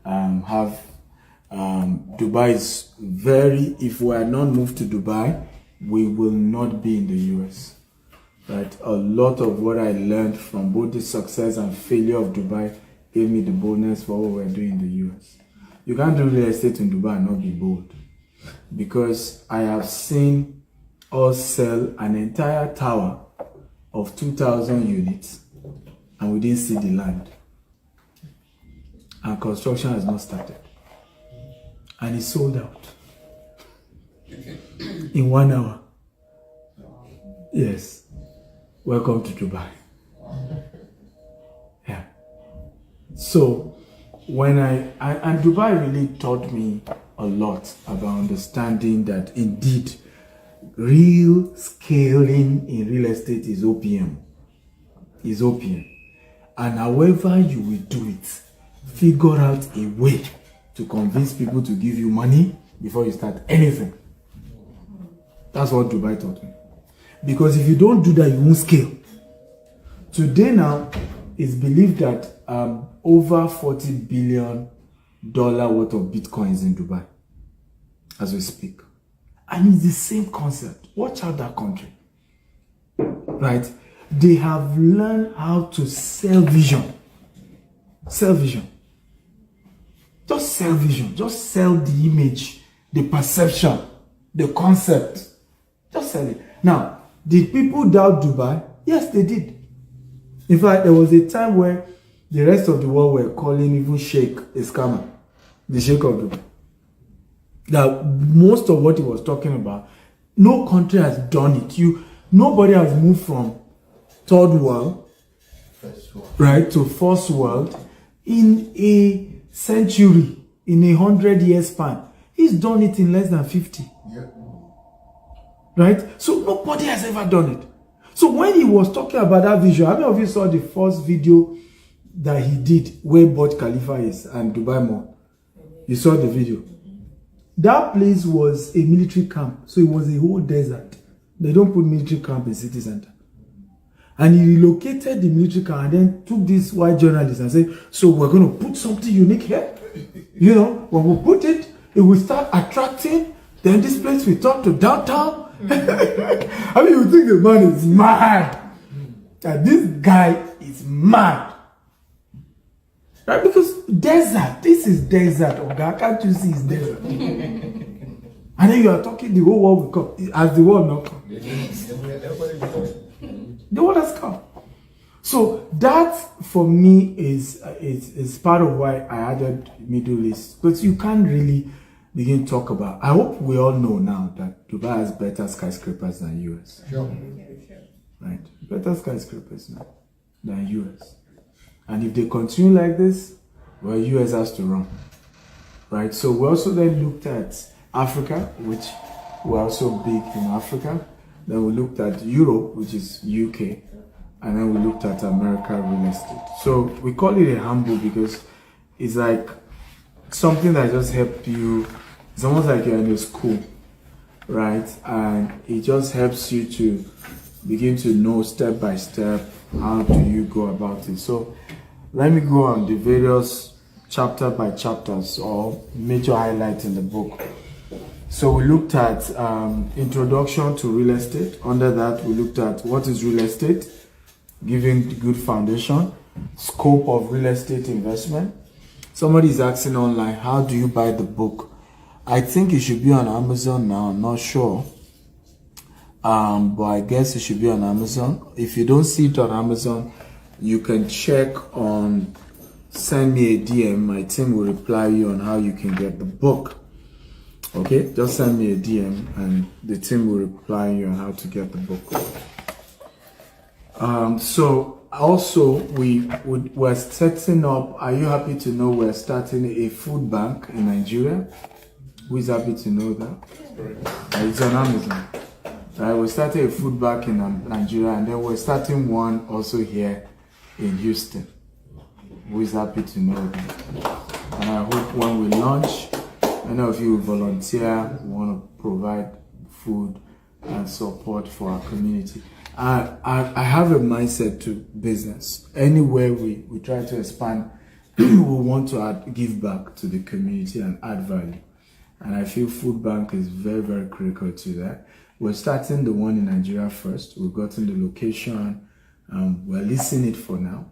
Have Dubai is very, if we are not moved to Dubai, we will not be in the US. Right? A lot of what I learned from both the success and failure of Dubai gave me the boldness for what we're doing in the US. You can't do real estate in Dubai and not be bold. Because I have seen us sell an entire tower of 2,000 units and we didn't see the land. And construction has not started. And it's sold out in 1 hour. Yes. Welcome to Dubai. Yeah. So when and Dubai really taught me a lot about understanding that indeed real scaling in real estate is OPM. Is OPM. And however you will do it, figure out a way to convince people to give you money before you start anything. That's what Dubai taught me. Because if you don't do that, you won't scale. Today now, it's believed that over $40 billion worth of Bitcoins in Dubai as we speak. And it's the same concept. Watch out that country. Right? They have learned how to sell vision. Sell vision. Just sell vision. Just sell the image, the perception, the concept. Just sell it. Now, did people doubt Dubai? Yes, they did. In fact, there was a time where the rest of the world were calling even Sheikh a scammer. The Sheikh of Dubai. That most of what he was talking about, no country has done it. Nobody has moved from third world, right, to first world in a century, in a 100-year span. He's done it in less than 50. Yeah. Right? So nobody has ever done it. So when he was talking about that vision, how many of you saw the first video that he did where Burj Khalifa is and Dubai Mall? You saw the video. That place was a military camp. So it was a whole desert. They don't put military camp in city center. And he relocated the military camp and then took this white journalist and said, so we're going to put something unique here. You know, when we put it, it will start attracting. Then this place will turn to downtown. I mean, you think the man is mad. And this guy is mad. Right? Because desert, this is desert. Okay? Can't you see it's desert? And then you are talking, the whole world will come. As the world not come. The world has come. So that for me is part of why I added Middle East. But you can't really begin to talk about. I hope we all know now that Dubai has better skyscrapers than US. Sure. Right? Better skyscrapers now than US. And if they continue like this, well, US has to run. Right? So we also then looked at Africa, which we're also big in Africa. Then we looked at Europe, which is UK. And then we looked at America real estate. So we call it a humble because it's like something that just helps you. It's almost like you're in a school, right? And it just helps you to begin to know step by step how do you go about it. So let me go on the various chapter by chapters or major highlights in the book. So we looked at introduction to real estate. Under that, we looked at what is real estate, giving the good foundation, scope of real estate investment. Somebody is asking online, how do you buy the book? I think it should be on Amazon now. I'm not sure. But I guess it should be on Amazon. If you don't see it on Amazon, you can check on, send me a DM. My team will reply you on how you can get the book. Okay, just send me a DM and the team will reply you on how to get the book. So also we're setting up, are you happy to know we're starting a food bank in Nigeria? Who is happy to know that? It's on Amazon. Right, we're starting a food bank in Nigeria and then we're starting one also here in Houston. Who is happy to know that? And I hope when we launch, many of you volunteer, want to provide food and support for our community. I have a mindset to business. Anywhere we try to expand we want to give back to the community and add value. And I feel food bank is very, very critical to that. We're starting the one in Nigeria first. We've gotten the location. We're leasing it for now.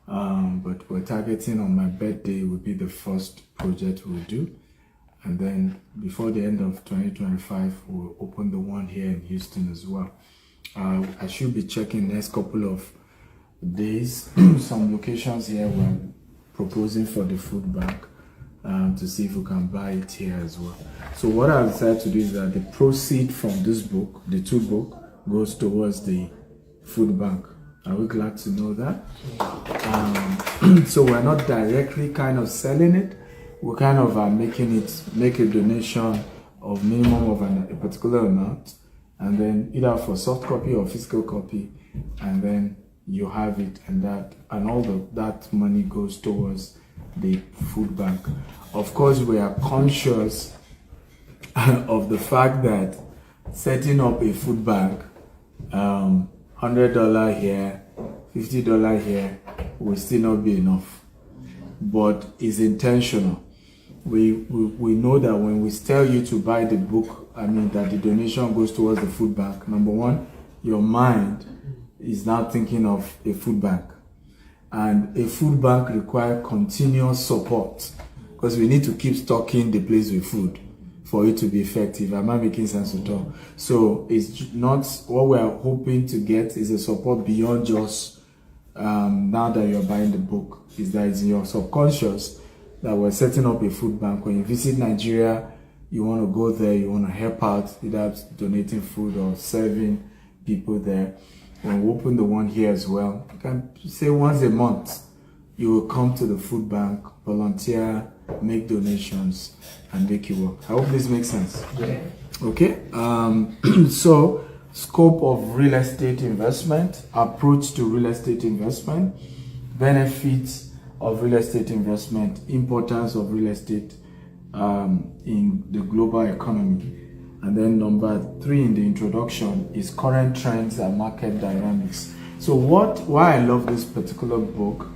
But we're targeting on my birthday will be the first project we'll do. And then before the end of 2025, we'll open the one here in Houston as well. I should be checking next couple of days some locations here we're proposing for the food bank to see if we can buy it here as well. So what I've decided to do is that the proceed from this book, the 2 book, goes towards the food bank. Are we glad to know that? So we're not directly kind of selling it. We're kind of make a donation of minimum of a particular amount, and then either for soft copy or physical copy, and then you have it, and all that money goes towards the food bank. Of course, we are conscious of the fact that setting up a food bank, $100 here, $50 here, will still not be enough. But it's intentional. We know that when we tell you to buy the book, that the donation goes towards the food bank. Number one, your mind is now thinking of a food bank. And a food bank requires continuous support because we need to keep stocking the place with food for it to be effective. Am I making sense at all? So it's not what we are hoping to get is a support beyond just now that you're buying the book. Is that it's in your subconscious that we're setting up a food bank. When you visit Nigeria, you want to go there, you want to help out, either donating food or serving people there. When we open the one here as well, you can say once a month, you will come to the food bank, volunteer, make donations, and make it work. I hope this makes sense. Yeah. Okay. So, scope of real estate investment, approach to real estate investment, benefits of real estate investment, importance of real estate in the global economy. And then number 3 in the introduction is current trends and market dynamics. So why I love this particular book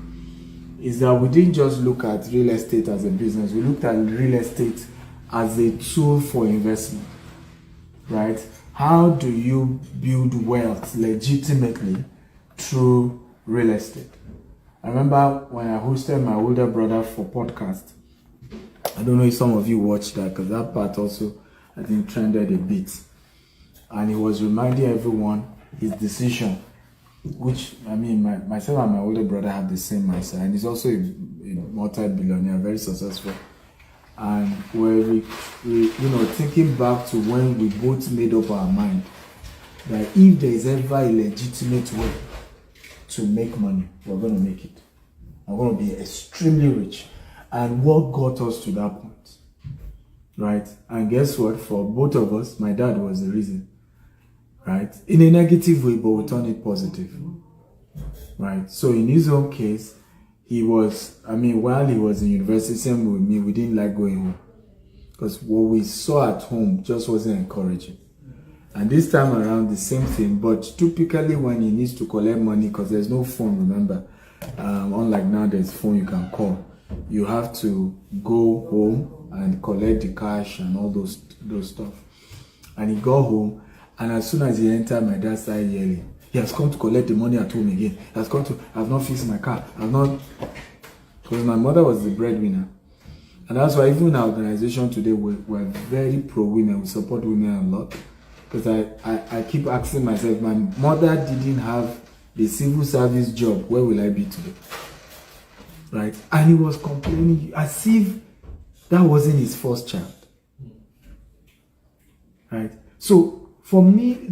is that we didn't just look at real estate as a business. We looked at real estate as a tool for investment, right? How do you build wealth legitimately through real estate? I remember when I hosted my older brother for podcast. I don't know if some of you watched that because that part also I think trended a bit, and he was reminding everyone his decision, which myself and my older brother have the same mindset, and he's also a multi-billionaire, very successful. And where we thinking back to when we both made up our mind that if there is ever a legitimate way to make money, we're going to make it. We're going to be extremely rich. And what got us to that point? Right? And guess what? For both of us, my dad was the reason. Right? In a negative way, but we turned it positive. Right? So in his own case, he was, while he was in university, same with me, we didn't like going home. Because what we saw at home just wasn't encouraging. And this time around, the same thing. But typically when he needs to collect money, because there's no phone, remember, unlike now there's phone you can call. You have to go home and collect the cash and all those stuff. And he got home, and as soon as he entered, my dad started yelling. He has come to collect the money at home again. He has come to, I've not fixed my car. Because my mother was the breadwinner. And that's why even in our organization today, we're very pro-women. We support women a lot. Because I keep asking myself, my mother didn't have the civil service job. Where will I be today? Right? And he was complaining as if that wasn't his first child. Right? So, for me,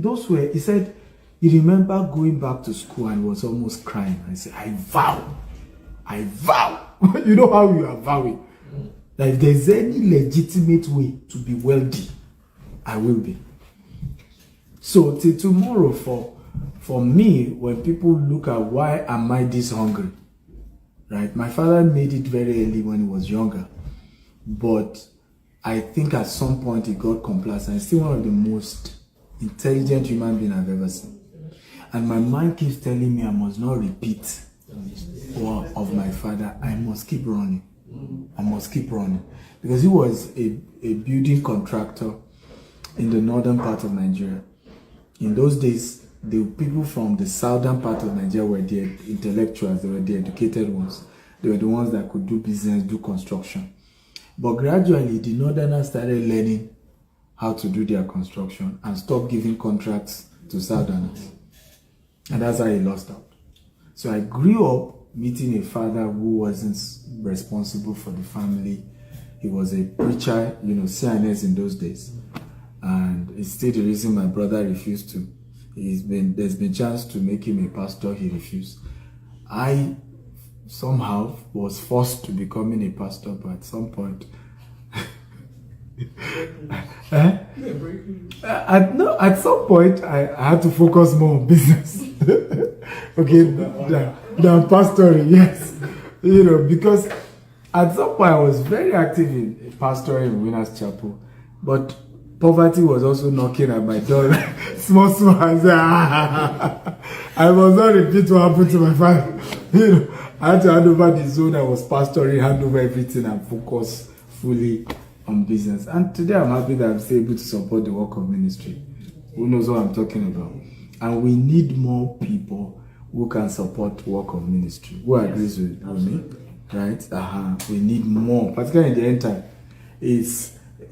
he said, he remember going back to school and was almost crying. I said, I vow. You know how you are vowing? That if there's any legitimate way to be wealthy, I will be. So, till tomorrow, for me, when people look at why am I this hungry, right? My father made it very early when he was younger. But I think at some point he got complacent. He's still one of the most intelligent human beings I've ever seen. And my mind keeps telling me I must not repeat of of my father, I must keep running. I must keep running. Because he was a building contractor in the northern part of Nigeria. In those days, the people from the southern part of Nigeria were the intellectuals, they were the educated ones. They were the ones that could do business, do construction. But gradually, the northerners started learning how to do their construction and stopped giving contracts to southerners. And that's how he lost out. So I grew up meeting a father who wasn't responsible for the family. He was a preacher, CNS in those days. And it's still the reason my brother refused to. There's been chance to make him a pastor, he refused. I somehow was forced to becoming a pastor, but at some point, at some point I had to focus more on business. Okay, than pastoring, yes. Because at some point I was very active in pastoring in Winners Chapel, but poverty was also knocking at my door. small. I was not repeat what happened to my father. I had to hand over the zone I was pastoring, hand over everything and focus fully on business. And today I'm happy that I'm still able to support the work of ministry. Who knows what I'm talking about? And we need more people who can support work of ministry. Who agrees with me? Right? We need more, particularly in the end time.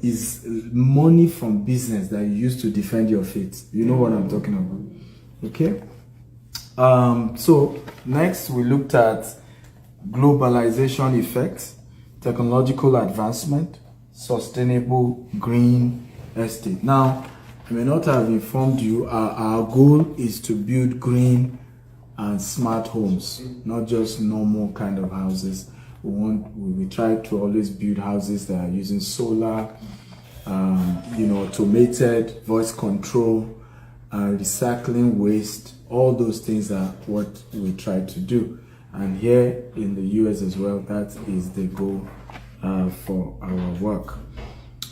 Is money from business that you use to defend your faith. You know what I'm talking about. Okay? So next we looked at globalization effects, technological advancement, sustainable green estate. Now, I may not have informed you, our goal is to build green and smart homes, not just normal kind of houses. We try to always build houses that are using solar, automated voice control, recycling waste. All those things are what we try to do. And here in the US as well, that is the goal for our work.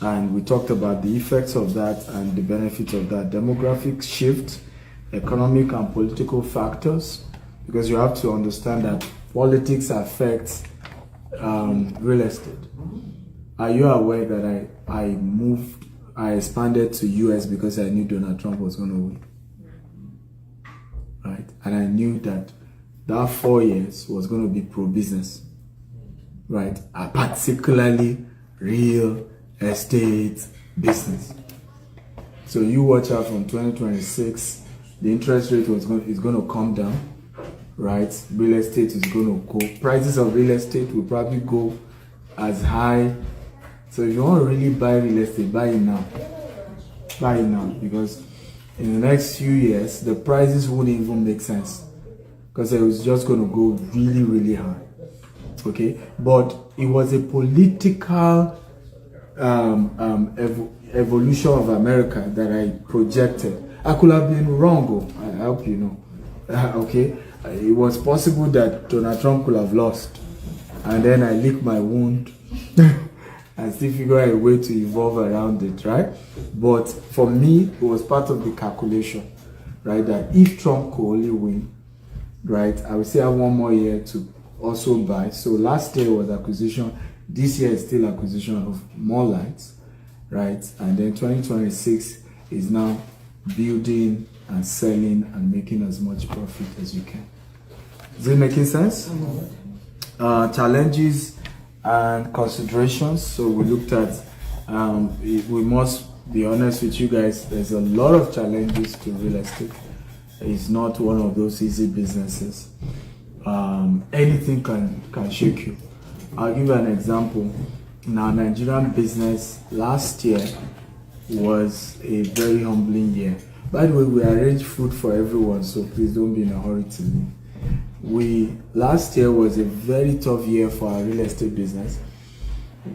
And we talked about the effects of that and the benefits of that. Demographic shift, economic and political factors, because you have to understand that politics affects real estate. Are you aware that I expanded to US because I knew Donald Trump was going to win? Right? And I knew that 4 years was going to be pro-business. Right? Particularly real estate business. So you watch out from 2026, the interest rate is going to come down. Right? Real estate is going to go. Prices of real estate will probably go as high. So if you want to really buy real estate, buy it now. Buy it now, because in the next few years, the prices wouldn't even make sense, because it was just going to go really, really high. Okay? But it was a political evolution of America that I projected. I could have been wrong, I hope you know. Okay? It was possible that Donald Trump could have lost, and then I licked my wound and still figure out a way to evolve around it, right? But for me, it was part of the calculation, right? That if Trump could only win, right, I would say I have 1 more year to also buy. So last year was acquisition. This year is still acquisition of more lights, right? And then 2026 is now building and selling and making as much profit as you can. Is it making sense? Challenges and considerations. So we looked at, we must be honest with you guys, there's a lot of challenges to real estate. It's not one of those easy businesses. Anything can shake you. I'll give you an example. In our Nigerian business, last year was a very humbling year. By the way, we arranged food for everyone, so please don't be in a hurry to leave. Last year was a very tough year for our real estate business.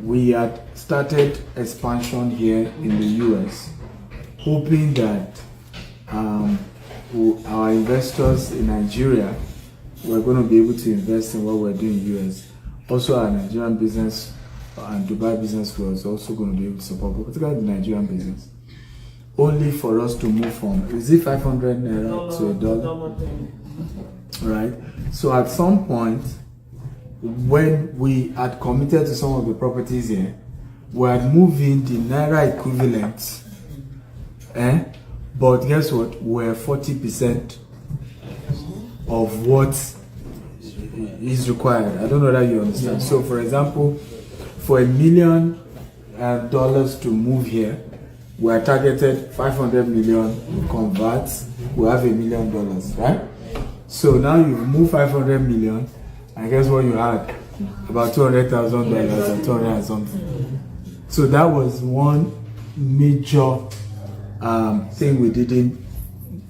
We had started expansion here in the US, hoping that our investors in Nigeria were going to be able to invest in what we're doing in the US. Also, our Nigerian business and Dubai business was also going to be able to support, particularly the Nigerian business. Only for us to move from, is it 500 naira to $1? Right? So at some point, when we had committed to some of the properties here, we had moved in the Naira equivalent, but guess what? We're 40% of what is required. I don't know that you understand. So, for example, for $1 million to move here, we are targeted 500 million converts. We have $1 million, right? So now you move 500 million, and guess what you had? About $200,000 or 200 and something. So that was one major thing we didn't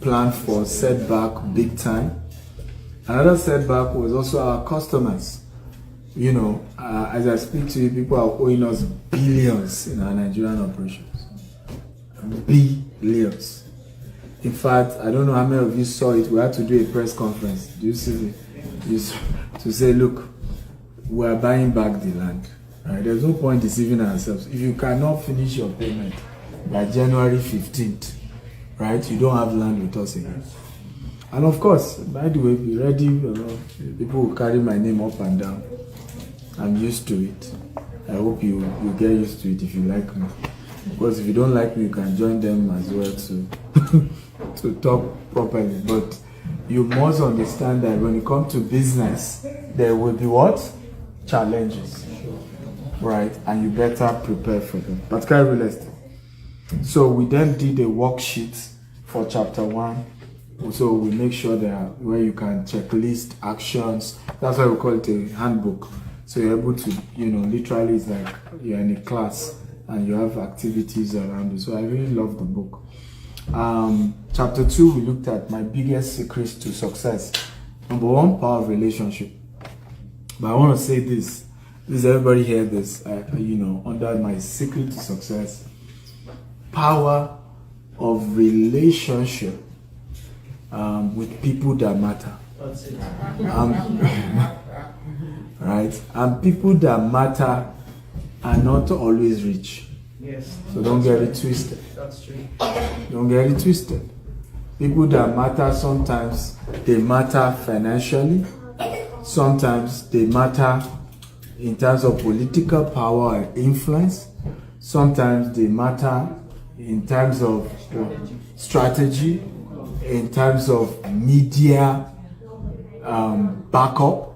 plan for, setback big time. Another setback was also our customers. You know, as I speak to you, people are owing us billions in our Nigerian operations. Billions. In fact, I don't know how many of you saw it. We had to do a press conference. Do you see it? To say, look, we are buying back the land. Right? There's no point deceiving ourselves. If you cannot finish your payment by January 15th, right, you don't have land with us again. And of course, by the way, be ready. People will carry my name up and down. I'm used to it. I hope you get used to it if you like me. Because if you don't like me, you can join them as well to talk properly. But you must understand that when it comes to business, there will be what? Challenges. Right? And you better prepare for them. Particularly real estate. So we then did a worksheet for chapter 1. So we make sure that where you can checklist actions. That's why we call it a handbook. So you're able to, literally it's like you're in a class and you have activities around it. So I really love the book. Chapter 2, we looked at my biggest secrets to success. Number 1, power of relationship. But I want to say this. Please, everybody hear this. Under my secret to success, power of relationship with people that matter. That's it. Right? And people that matter are not always rich. Yes. So don't get it twisted. That's true. Don't get it twisted. People that matter, sometimes they matter financially. Sometimes they matter in terms of political power and influence. Sometimes they matter in terms of strategy, in terms of media backup,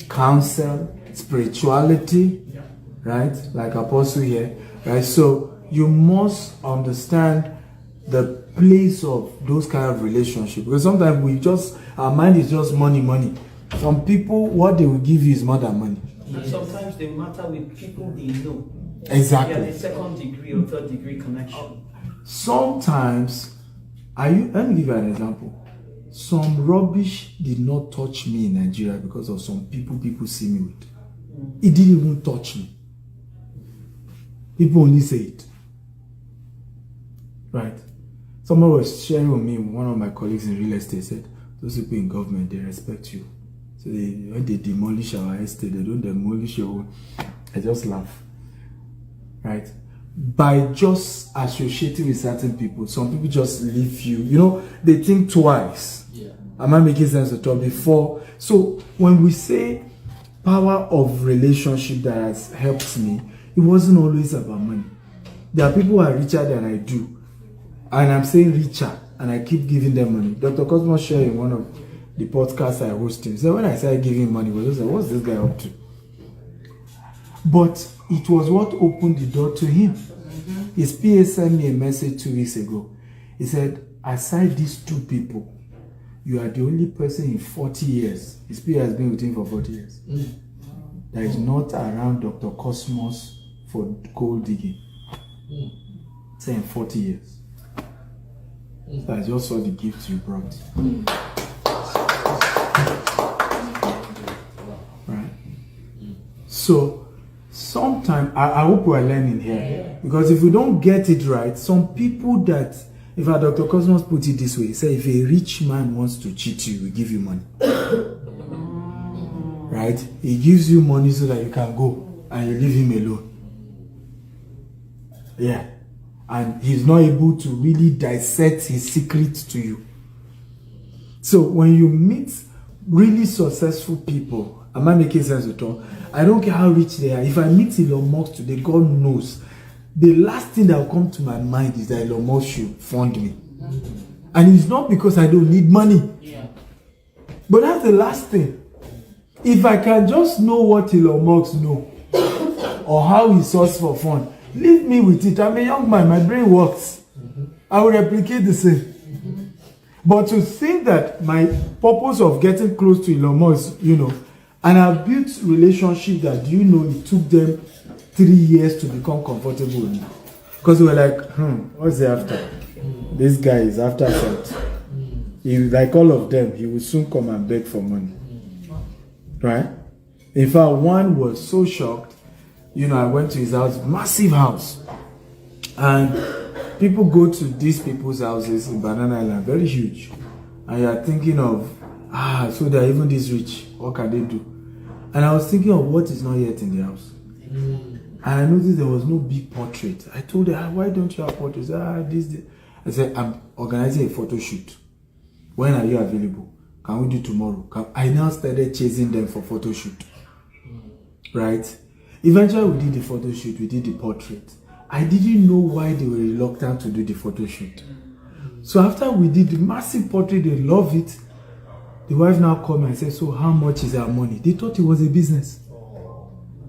counsel, spirituality, right? Like Apostle here, right? So you must understand the place of those kind of relationships, because sometimes our mind is just money. Some people, what they will give you is more than money. And sometimes they matter with people they know. Exactly. Yeah, the second degree or third degree connection. Sometimes, let me give you an example. Some rubbish did not touch me in Nigeria because of some people see me with. It didn't even touch me. People only say it. Right? Someone was sharing with me, one of my colleagues in real estate said, those people in government, they respect you. So when they demolish our estate, they don't demolish your own. I just laugh. Right? By just associating with certain people, some people just leave you. They think twice. Yeah. Am I making sense at all? Before. So when we say power of relationship that has helped me, it wasn't always about money. There are people who are richer than I do. And I'm saying richer, and I keep giving them money. Dr. Cosmo shared in one of the podcasts I host him. So when I started giving money, I was like, what's this guy up to? But it was what opened the door to him. His PA sent me a message 2 weeks ago. He said, aside these two people, you are the only person in 40 years. His PA has been with him for 40 years. That is not around Dr. Cosmos for gold digging. Say in 40 years. So I just saw the gift you brought. Right? So sometimes, I hope we're learning here. Because if we don't get it right, some people that, in fact, Dr. Cosmos put it this way, he said, if a rich man wants to cheat you, he will give you money. Right? He gives you money so that you can go and you leave him alone. Yeah. And he's not able to really dissect his secret to you. So when you meet really successful people, Am I making sense at all? I don't care how rich they are. If I meet Elon Musk today, God knows, the last thing that will come to my mind is that Elon Musk should fund me. And it's not because I don't need money. Yeah. But that's the last thing. If I can just know what Elon Musk know, or how he source for fund, leave me with it. I'm a young man, my brain works. I will replicate the same. But to think that my purpose of getting close to Elon Musk, and I've built relationship that, it took them 3 years to become comfortable with me. Because they were like, what's he after? This guy is after something. He, like all of them, he will soon come and beg for money. Right? In fact, one was so shocked. I went to his house, massive house. And people go to these people's houses in Banana Island, very huge. And you are thinking of, so they are even this rich. What can they do? And I was thinking of what is not yet in the house. And I noticed there was no big portrait. I told her, why don't you have portraits? This. I said, I'm organizing a photo shoot. When are you available? Can we do tomorrow? I now started chasing them for photo shoot. Right? Eventually we did the photo shoot, we did the portrait. I didn't know why they were reluctant to do the photo shoot. So after we did the massive portrait, they loved it. The wife now called me and said, so how much is our money? They thought it was a business.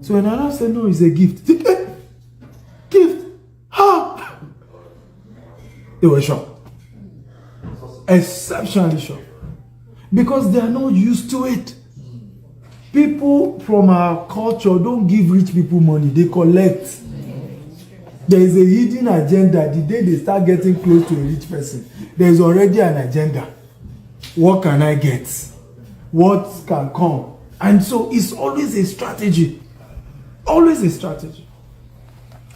So when I now said, no, it's a gift. Gift? How? They were shocked. Exceptionally shocked. Because they are not used to it. People from our culture don't give rich people money, they collect. There is a hidden agenda. The day they start getting close to a rich person, there is already an agenda. What can I get? What can come? And so it's always a strategy. Always a strategy.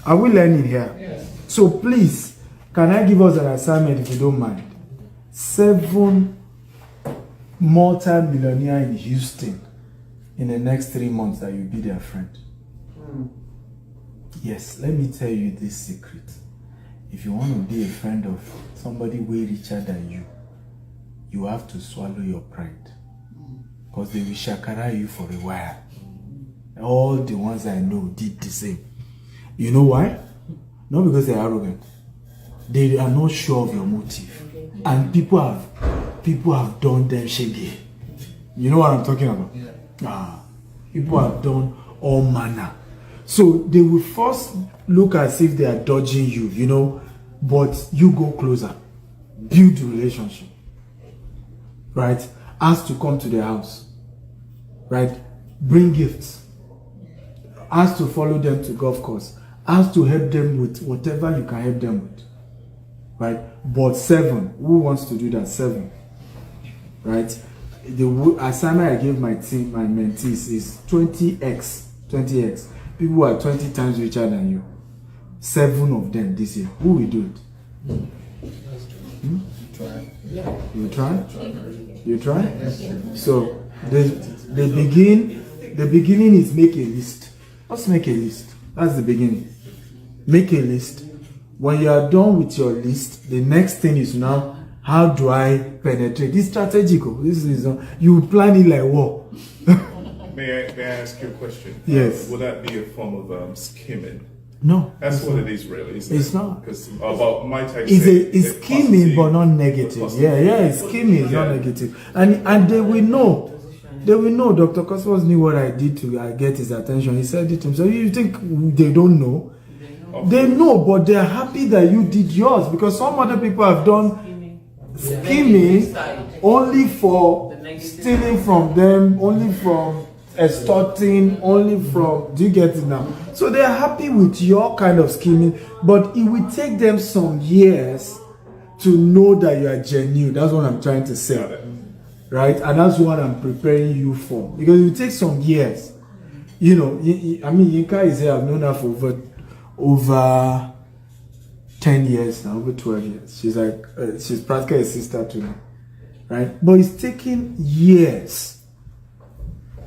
Are we learning here? Yes. So please, can I give us an assignment if you don't mind? 7 multi-millionaire in Houston in the next 3 months that you'll be their friend. Yes, let me tell you this secret. If you want to be a friend of somebody way richer than you, you have to swallow your pride. Because they will shakara you for a while. All the ones I know did the same. You know why? Not because they're arrogant. They are not sure of your motive. And people have done them shaggy. You know what I'm talking about? Yeah. People have done all manner. So they will first look as if they are dodging you, but you go closer. Build the relationship. Right? Ask to come to their house. Right? Bring gifts. Ask to follow them to golf course. Ask to help them with whatever you can help them with. Right? But 7. Who wants to do that? 7. Right? The assignment I gave my team, my mentees, is 20x. 20x. People who are 20 times richer than you. 7 of them this year. Who will do it? You try? You try? So the beginning is make a list. Let's make a list. That's the beginning. Make a list. When you are done with your list, the next thing is now, how do I penetrate? This strategical. This is you plan it like what? May I ask you a question? Yes. Would that be a form of skimming? No. That's what it is, really. Isn't It's it? not. Because about my type. It's scheming, but not negative. Yeah, it's scheming, not negative. And they will know. They will know. Dr. Cosmos knew what I did to get his attention. He said it to him. So you think they don't know? They know, but they're happy that you did yours, because some other people have done scheming only for stealing from them, only from extorting, only from, do you get it now? So they're happy with your kind of scheming, but it will take them some years to know that you are genuine. That's what I'm trying to say. Right? And that's what I'm preparing you for. Because it will take some years. Yinka is here. I've known her for over 10 years now, over 12 years. She's like, she's practically a sister to me. Right? But it's taking years.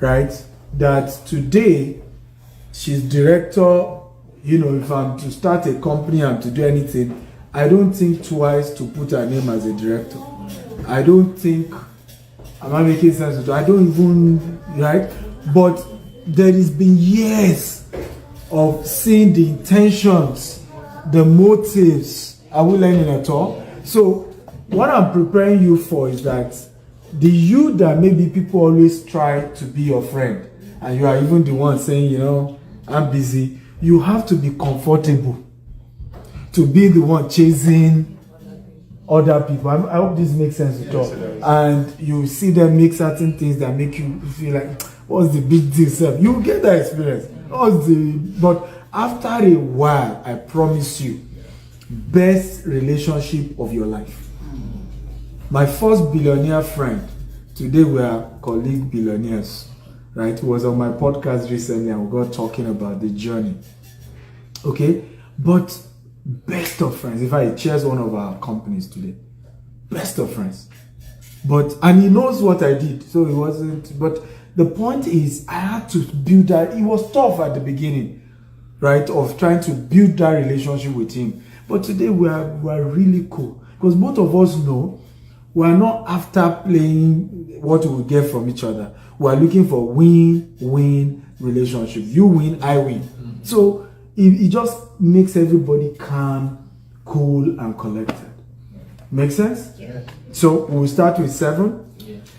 Right? That today, she's director. If I'm to start a company and to do anything, I don't think twice to put her name as a director. I don't think, am I making sense? I don't even, right? But there has been years of seeing the intentions, the motives. Are we learning at all? So what I'm preparing you for is that the you that maybe people always try to be your friend, and you are even the one saying, you know, I'm busy. You have to be comfortable to be the one chasing other people. I hope this makes sense at all. And you see them make certain things that make you feel like, what's the big deal, sir? You get that experience. But after a while, I promise you, best relationship of your life. My first billionaire friend, today we are colleague billionaires, right? It was on my podcast recently and we got talking about the journey. Okay? But best of friends. In fact, he chairs one of our companies today. Best of friends. And he knows what I did. So it wasn't, but the point is, I had to build that. It was tough at the beginning, right? Of trying to build that relationship with him. But today we are really cool. Because both of us know we are not after playing what we will get from each other. We are looking for win-win relationship. You win, I win. So it just makes everybody calm, cool, and collected. Make sense? Yeah. So we'll start with 7,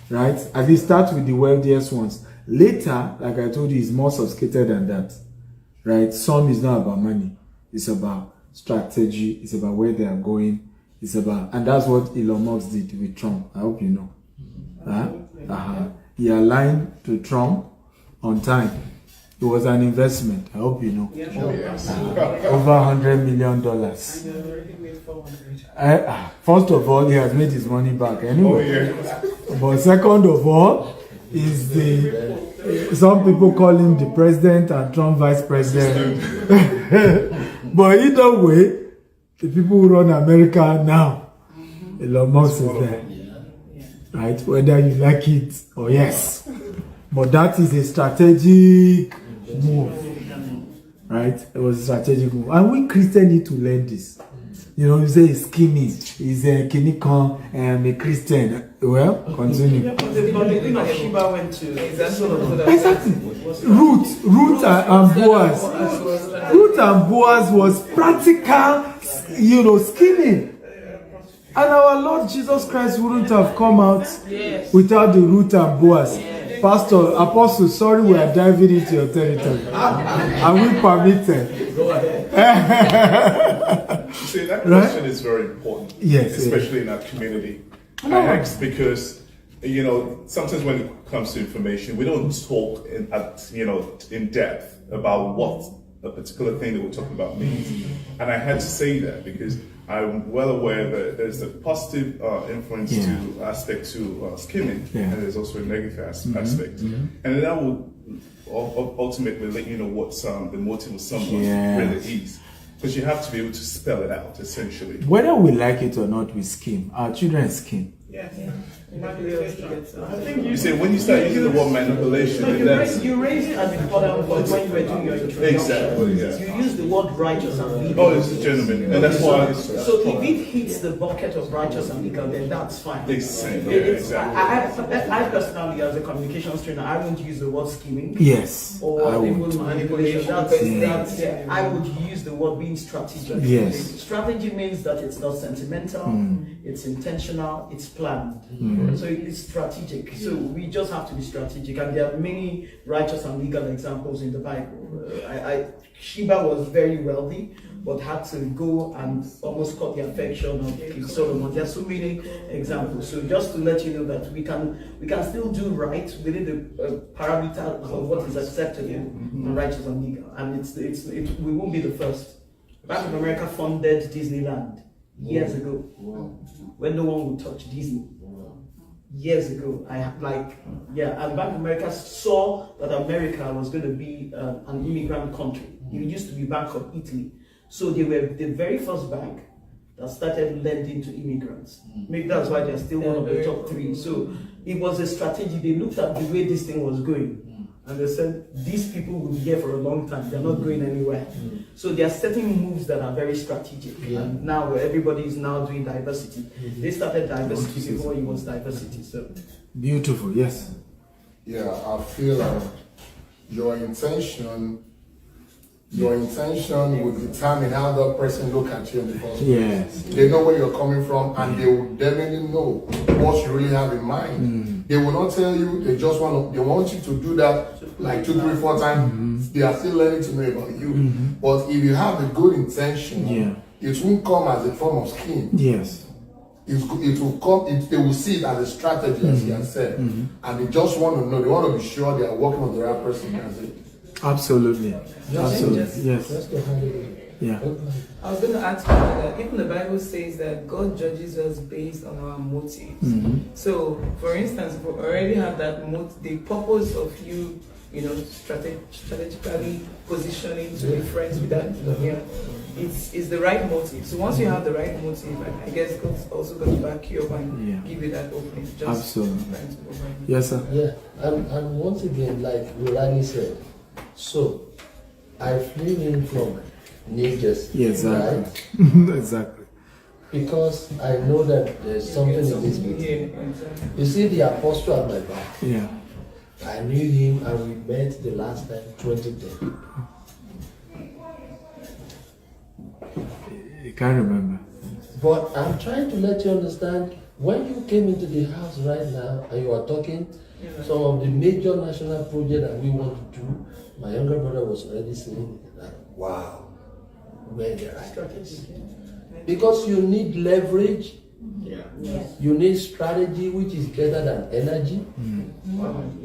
right? At least start with the wealthiest ones. Later, like I told you, it's more sophisticated than that, right? Some is not about money. It's about strategy. It's about where they are going. It's about, and that's what Elon Musk did with Trump. I hope you know. He aligned to Trump on time. It was an investment. I hope you know. Over $100 million. First of all, he has made his money back anyway. But second of all, is some people call him the president and Trump vice president. But either way, the people who run America now, Elon Musk is there. Right? Whether you like it or yes. But that is a strategic move. Right? It was a strategic move. And we Christians need to learn this. You know, you say he's skinny, he's a kinikon, and a Christian. Well, continue. Yeah, but the thing of Sheba went to Exactly. Ruth and Boaz. Ruth and Boaz was practical, skinny. And our Lord Jesus Christ wouldn't have come out without the Ruth and Boaz. Pastor, Apostle, sorry we are diving into your territory. Are we permitted? See, that question is very important. Yes. Especially in our community. I ask because, sometimes when it comes to information, we don't talk in depth about what a particular thing that we're talking about means. And I had to say that because I'm well aware that there's a positive aspect to skimming, and there's also a negative aspect. And that will ultimately let you know what the motive of someone really is. Because you have to be able to spell it out, essentially. Whether we like it or not, we skim. Our children skim. I think You say when you start using the word manipulation, you raise it as important point when you were doing your introduction. Exactly, yeah. You use the word righteous and legal. it's a gentleman, and that's why. So if it hits the bucket of righteous and legal, then that's fine. Exactly. I personally, as a communications trainer, I won't use the word scheming. Yes, Or I even would. manipulation. That's I would use the word being strategic. Yes. Strategy means that it's not sentimental, it's intentional, it's planned. So it's strategic. So we just have to be strategic. And there are many righteous and legal examples in the Bible. Sheba was very wealthy, but had to go and almost caught the affection of King Solomon. There are so many examples. So just to let you know that we can still do right within the parameters of what is acceptable and righteous and legal. And we won't be the first. Bank of America funded Disneyland years ago when no one would touch Disney. Years ago, and Bank of America saw that America was going to be an immigrant country. It used to be Bank of Italy. So they were the very first bank that started lending to immigrants. Maybe that's why they're still one of the top 3. So it was a strategy. They looked at the way this thing was going. And they said, these people will be here for a long time. They're not going anywhere. So there are certain moves that are very strategic. And now everybody is now doing diversity. They started diversity before it was diversity. So Beautiful, yes. Yeah, I feel your intention will determine how that person look at you in the first place. Yes. They know where you're coming from, and they will definitely know what you really have in mind. They will not tell you, they want you to do that like 2, 3, 4 times. They are still learning to know about you. But if you have a good intention, it won't come as a form of scheme. Yes. It will come, they will see it as a strategy, as he has said. And they just want to know, they want to be sure they are working with the right person. That's it. Absolutely. Absolutely. Yes. Just to handle it. Yeah. I was going to ask you that even the Bible says that God judges us based on our motives. So, for instance, we already have that the purpose of you, strategically positioning to be friends with that, it's the right motive. So once you have the right motive, I guess God's also going to back you up and give you that opening. Just Absolutely. trying to provide. Yes, sir. Yeah, and once again, like Rani said, so I flew in from New Jersey, Yeah, exactly. right? Exactly. Because I know that there's something in this Yeah, meeting. exactly. You see the apostle at my back. Yeah. I knew him and we met the last time 2010. You can't remember. But I'm trying to let you understand, when you came into the house right now and you are talking some of the major national projects that we want to do, my younger brother was already saying that, wow, where the right place. Because you need leverage, you need strategy, which is better than energy.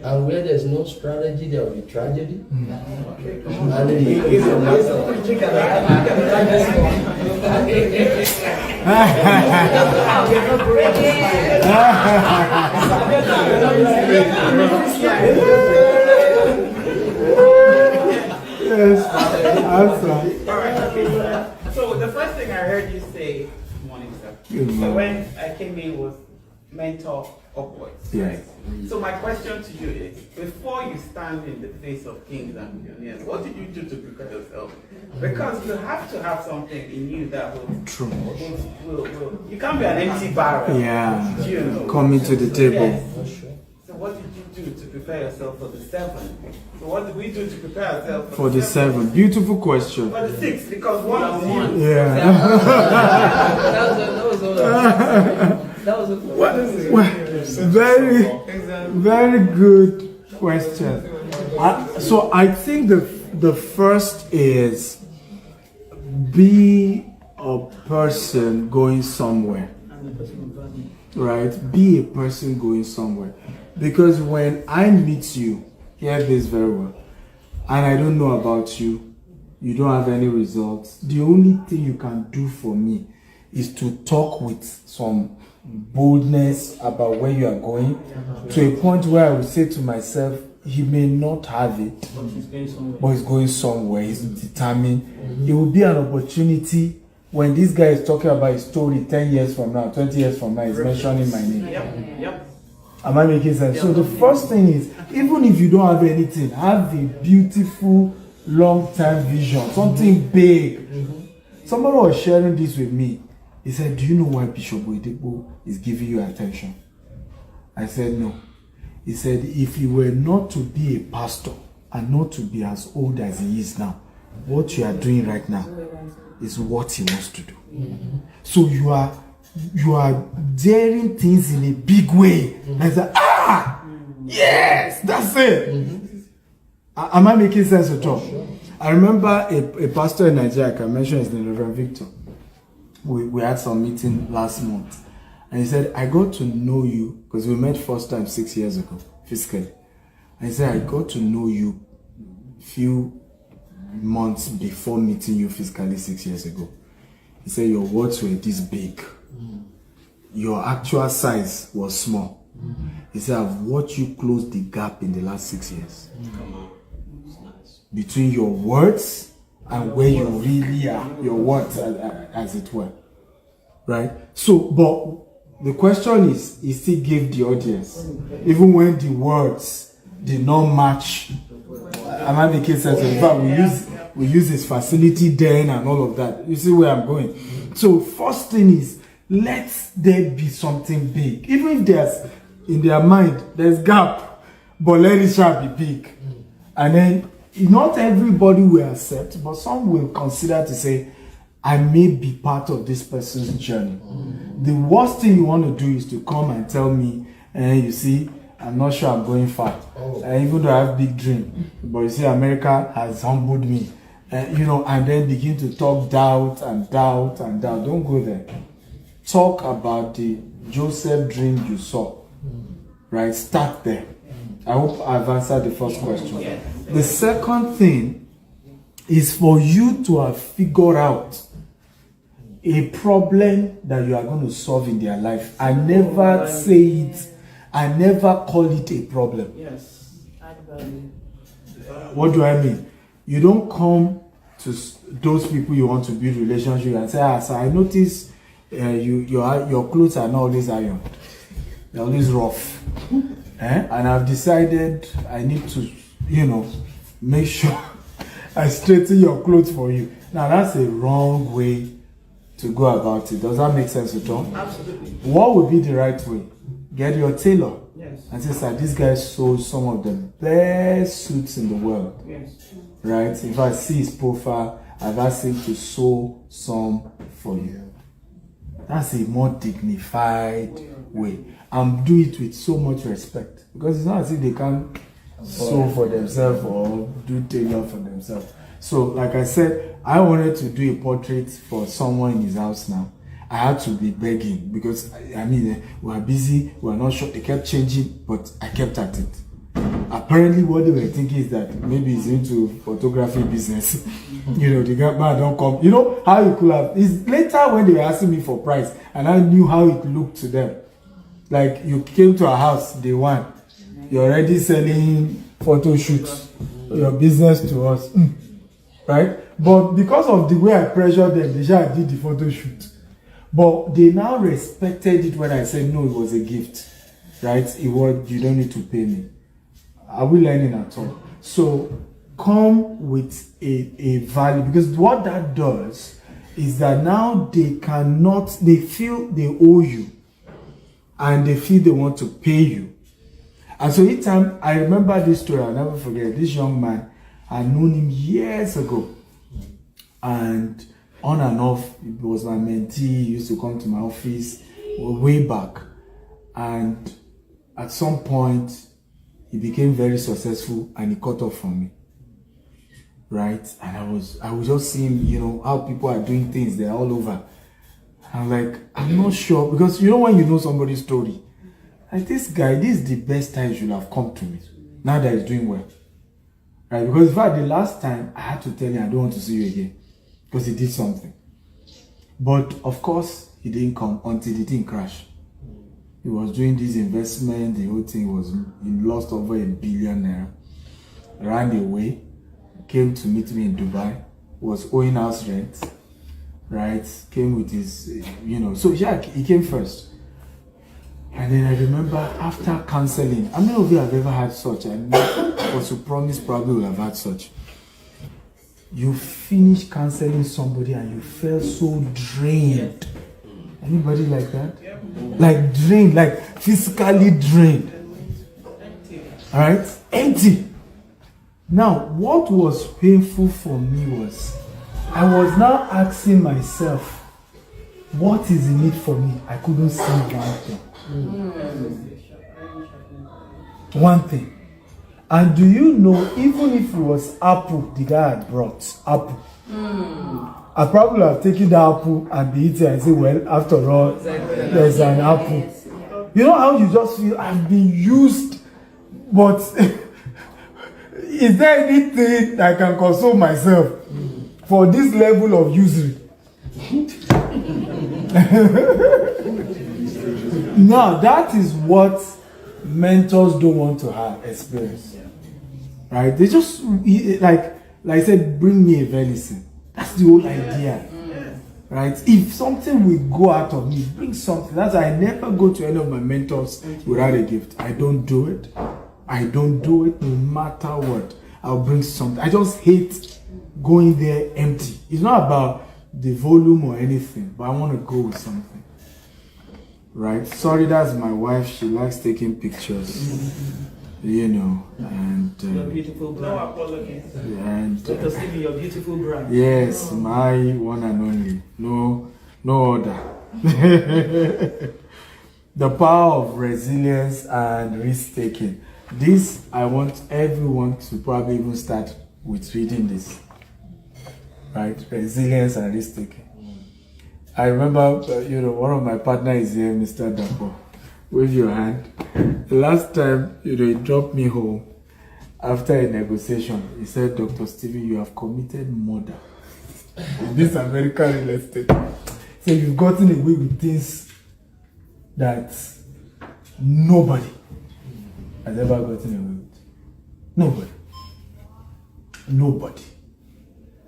And where there's no strategy, there will be tragedy. And Yes. Answer. All right, okay. So the first thing I heard you say, morning, sir. Good morning. So when I came in was mentor upwards. Yes. Right? So my question to you is, before you stand in the face of kings and millionaires, what did you do to prepare yourself? Because you have to have something in you that will, True. you can't be an empty barrel. Yeah. You know. Coming to the table. Yes. So what did you do to prepare yourself for the 7? So what did we do to prepare ourselves For the 7. Beautiful question. For the 6, because 1 is you. Yeah. That was a Very, very good question. So I think the first is be a person going somewhere. Right? Be a person going somewhere. Because when I meet you, hear this very well, and I don't know about you, you don't have any results, the only thing you can do for me is to talk with some boldness about where you are going, to a point where I will say to myself, he may not have it, but he's going somewhere, he's determined. It will be an opportunity when this guy is talking about his story 10 years from now, 20 years from now, he's mentioning my name. Yep. Am I making sense? So the first thing is, even if you don't have anything, have a beautiful long-term vision, something big. Somebody was sharing this with me. He said, do you know why Bishop Oyedepo is giving you attention? I said, no. He said, if he were not to be a pastor and not to be as old as he is now, what you are doing right now is what he wants to do. So you are daring things in a big way. And I said, yes, that's it. Am I making sense at all? I remember a pastor in Nigeria, I can mention his name, Reverend Victor. We had some meeting last month. And he said, I got to know you, because we met first time 6 years ago, physically. And he said, I got to know you few months before meeting you physically 6 years ago. He said, your words were this big. Your actual size was small. He said, I've watched you close the gap in the last 6 years. Between your words and where you really are, your words as it were. Right? So, but the question is, he still gave the audience, even when the words did not match. Am I making sense? In fact, we use his facility then and all of that. You see where I'm going? So, first thing is, let there be something big. Even if there's, in their mind, there's gap, but let it shall be big. And then not everybody will accept, but some will consider to say, I may be part of this person's journey. The worst thing you want to do is to come and tell me, you see, I'm not sure I'm going far. Even though I have big dream, but you see, America has humbled me. And then begin to talk doubt and doubt and doubt. Don't go there. Talk about the Joseph dream you saw. Right? Start there. I hope I've answered the first question. The second thing is for you to have figured out a problem that you are going to solve in their life. I never say it. I never call it a problem. Yes. What do I mean? You don't come to those people you want to build relationship and say, so I notice your clothes are not always ironed. They're always rough. And I've decided I need to, make sure I straighten your clothes for you. Now that's a wrong way to go about it. Does that make sense at all? Absolutely. What would be the right way? Get your tailor. Yes. And say, sir, this guy sold some of the best suits in the world. Yes. Right? If I see his profile, I've asked him to sew some for you. That's a more dignified way. And do it with so much respect. Because it's not as if they can sew for themselves or do tailor for themselves. So, like I said, I wanted to do a portrait for someone in his house now. I had to be begging because, we were busy, we were not sure. They kept changing, but I kept at it. Apparently, what they were thinking is that maybe he's into photography business. The man don't come. You know how it could have. It's later when they were asking me for price, and I knew how it looked to them. Like, you came to our house day one, you're already selling photo shoots, your business to us. Right? But because of the way I pressured them, they just did the photo shoot. But they now respected it when I said, no, it was a gift. Right? It was, you don't need to pay me. Are we learning at all? So come with a value, because what that does is that now they feel they owe you and they feel they want to pay you. And so each time, I remember this story, I'll never forget. This young man, I known him years ago, and on and off, he was my mentee. He used to come to my office way back, and at some point he became very successful and he cut off from me, right? And I was just seeing, how people are doing things, they're all over. I'm like, I'm not sure, because when you know somebody's story, like, this guy, this is the best time you should have come to me, now that he's doing well. Right? Because in fact, the last time I had to tell him I don't want to see you again because he did something. But of course, he didn't come until the thing crashed. He was doing this investment, the whole thing he lost over $1 billion. Ran away, came to meet me in Dubai, was owing house rent, right? Came with his, so yeah, he came first. And then I remember after counseling, how many of you have ever had such? I know was to promise probably will have had such. You finish counseling somebody and you feel so drained. Anybody like that? Like drained, like physically drained. Alright? Empty. Now, what was painful for me was, I was now asking myself, what is in it for me? I couldn't see one thing. One thing. And do you know, even if it was apple the guy had brought, apple, I probably have taken the apple and be eating and say, well, after all, there's an apple. You know how you just feel, I've been used, but is there anything that I can console myself for this level of usury? Now, that is what mentors don't want to have experience. Right? They just, like I said, bring me a venison. That's the whole idea. Right? If something will go out of me, bring something. That's why I never go to any of my mentors without a gift. I don't do it. I don't do it no matter what. I'll bring something. I just hate going there empty. It's not about the volume or anything, but I want to go with something. Right? Sorry, that's my wife. She likes taking pictures. you know, and Your beautiful No bride. apologies. and Dr. Stevie, your beautiful bride. yes, my one and only, no other. The power of resilience and risk taking. This I want everyone to probably even start with reading this. Right, resilience and risk taking. I remember, you know, one of my partners is here, Mr. Dapo. Wave your hand. The last time, you know, he dropped me home after a negotiation. He said, Dr. Stevie, you have committed murder in this American real estate. So you've gotten away with things that nobody has ever gotten away with. Nobody.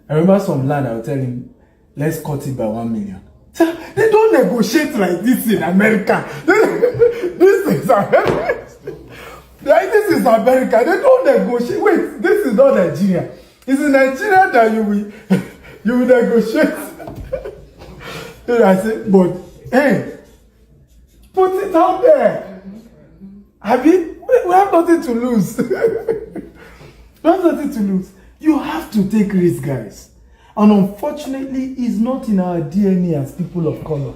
I remember some land, I would tell him, let's cut it by 1 million. Sir, they don't negotiate like this in America. This is America. Like this is America. They don't negotiate. Wait, this is not Nigeria. It's in Nigeria that you will negotiate. Then I said, but hey, put it out there. We have nothing to lose. We have nothing to lose. You have to take risks, guys. And unfortunately, it's not in our DNA as people of color.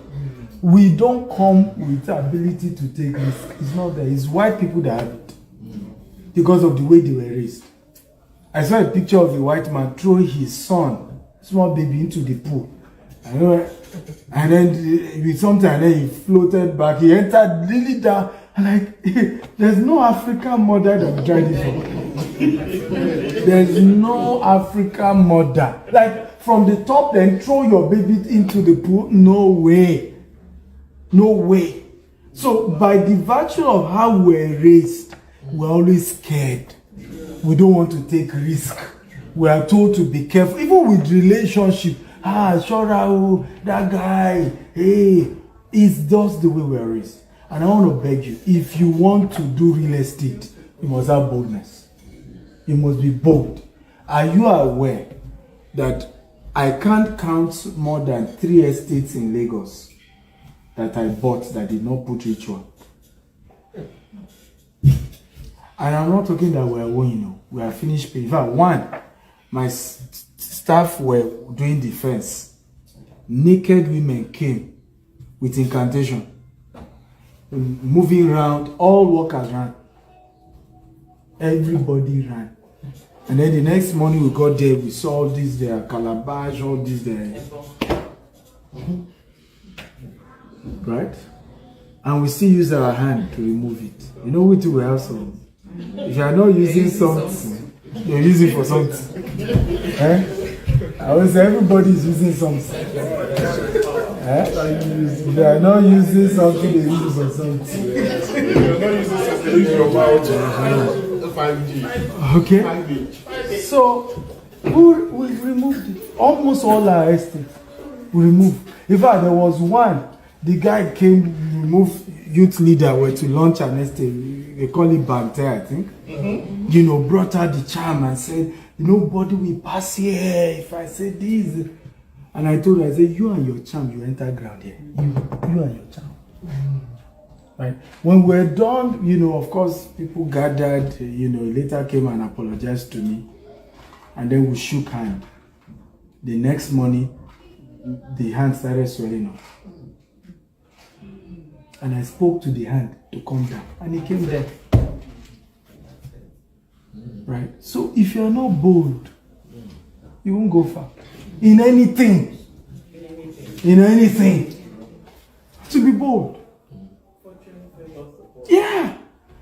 We don't come with the ability to take risks. It's not there. It's white people that have it. Because of the way they were raised. I saw a picture of a white man throwing his son, small baby, into the pool. And then with something, and then he floated back. He entered really down. And like, there's no African mother that will try this for. There's no African mother. Like, from the top, then throw your baby into the pool. No way. No way. So, by the virtue of how we're raised, we're always scared. We don't want to take risk. We are told to be careful. Even with relationship. Shora, that guy. Hey, it's just the way we are raised. And I want to beg you, if you want to do real estate, you must have boldness. You must be bold. Are you aware that I can't count more than 3 estates in Lagos that I bought that did not put ritual? And I'm not talking that we're winning. We are finished paying. In fact, one, my staff were doing defense. Naked women came with incantation. Moving around, all workers ran. Everybody ran. And then the next morning we got there, we saw all this there, calabash, all this there. Right? And we still use our hand to remove it. You know, we do have some. If you are not using something, you're using for something. I would say everybody is using something. If you are not using something, you're using for something. If you're not using something, use your mouth. 5G. Okay? 5G. So, we removed it. Almost all our estates we removed. In fact, there was one. The guy came, removed youth leader were to launch an estate. They call it Bante, I think. Mm-hmm. You know, brought out the charm and said, nobody will pass here if I say this. And I told her, I said, you and your charm, you enter ground here. You and your charm. Right? When we're done, you know, of course, people gathered, you know, later came and apologized to me. And then we shook hands. The next morning, the hand started swelling up. And I spoke to the hand to come down. And it came down. Right? So if you're not bold, you won't go far. In anything. In anything. To be bold. Yeah.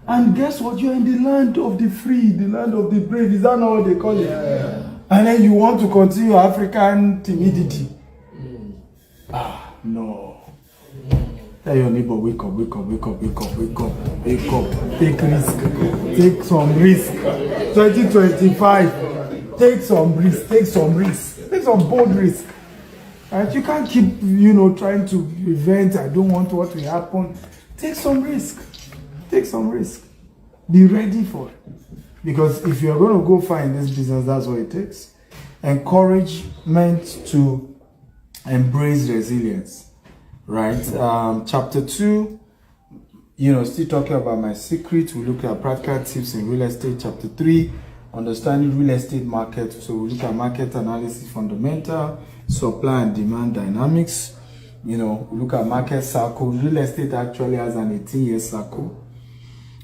And guess what? You're in the land of the free, the land of the brave. Is that not what they call it? Yeah. And then you want to continue African timidity. No. Tell your neighbor, wake up, wake up, wake up, wake up, wake up, wake up. Take risk. Take some risk. 2025. Take some risk. Take some risk. Take some bold risk. Right? You can't keep, you know, trying to prevent. I don't want what will happen. Take some risk. Take some risk. Be ready for it. Because if you're going to go far in this business, that's what it takes. Encouragement to embrace resilience. Right? Chapter 2, still talking about my secret. We look at practical tips in real estate, chapter 3, understanding real estate market. So we look at market analysis, fundamental, supply and demand dynamics. We look at market cycle. Real estate actually has an 18-year cycle.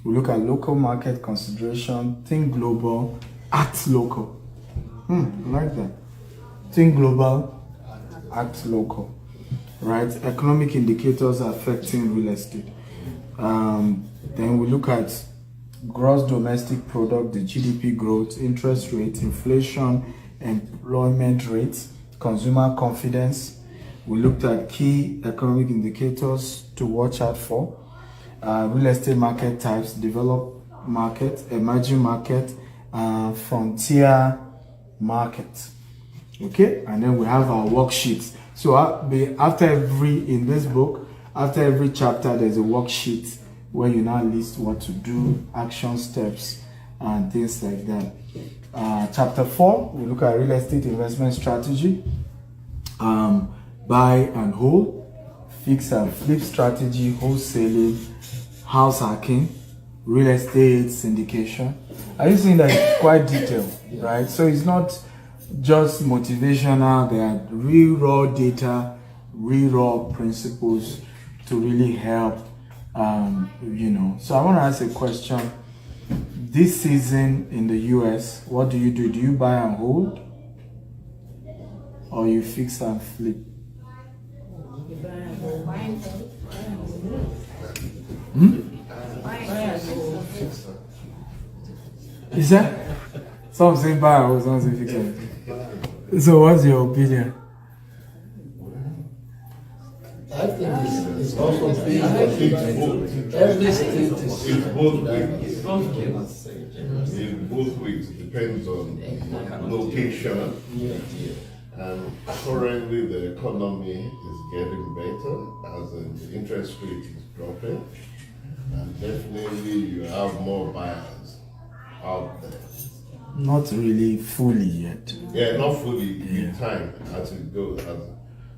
We look at local market consideration, think global, act local. I like that. Think global, act local. Right? Economic indicators affecting real estate. Then we look at gross domestic product, the GDP growth, interest rate, inflation, employment rates, consumer confidence. We looked at key economic indicators to watch out for. Real estate market types, developed market, emerging market, frontier market. Okay, and then we have our worksheets. So in this book, after every chapter, there's a worksheet where you now list what to do, action steps, and things like that. Chapter 4, we look at real estate investment strategy, buy and hold, fix and flip strategy, wholesaling, house hacking, real estate syndication. Are you seeing that it's quite detailed, right? So it's not just motivational. There are real raw data, real raw principles to really help. So I want to ask a question. This season in the US, what do? Do you buy and hold, or you fix and flip? Is that? Some say buy and hold, some say fix and flip. So what's your opinion? I think it's also based on every state is It's both ways. It's both ways. It depends on location. And currently the economy is getting better as the interest rate is dropping. And definitely you have more buyers out there. Not really fully yet. Yeah, not fully in time as it goes.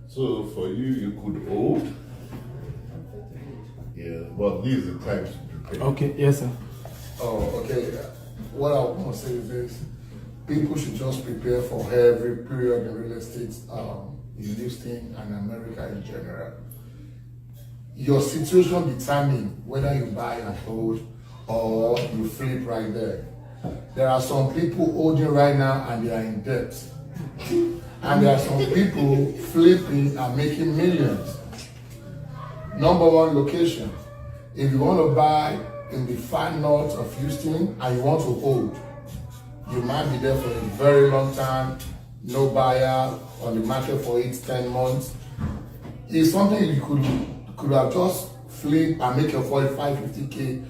So for you could hold. Yeah, but these are the times to prepare. Okay, yes, sir. Oh, okay. What I want to say is this. People should just prepare for every period in real estate, in Houston and America in general. Your situation determines whether you buy and hold or you flip right there. There are some people holding right now and they are in debt. And there are some people flipping and making millions. Number one location. If you want to buy in the far north of Houston and you want to hold, you might be there for a very long time, no buyer on the market for 8-10 months. It's something you could have just flip and make your 45-50K,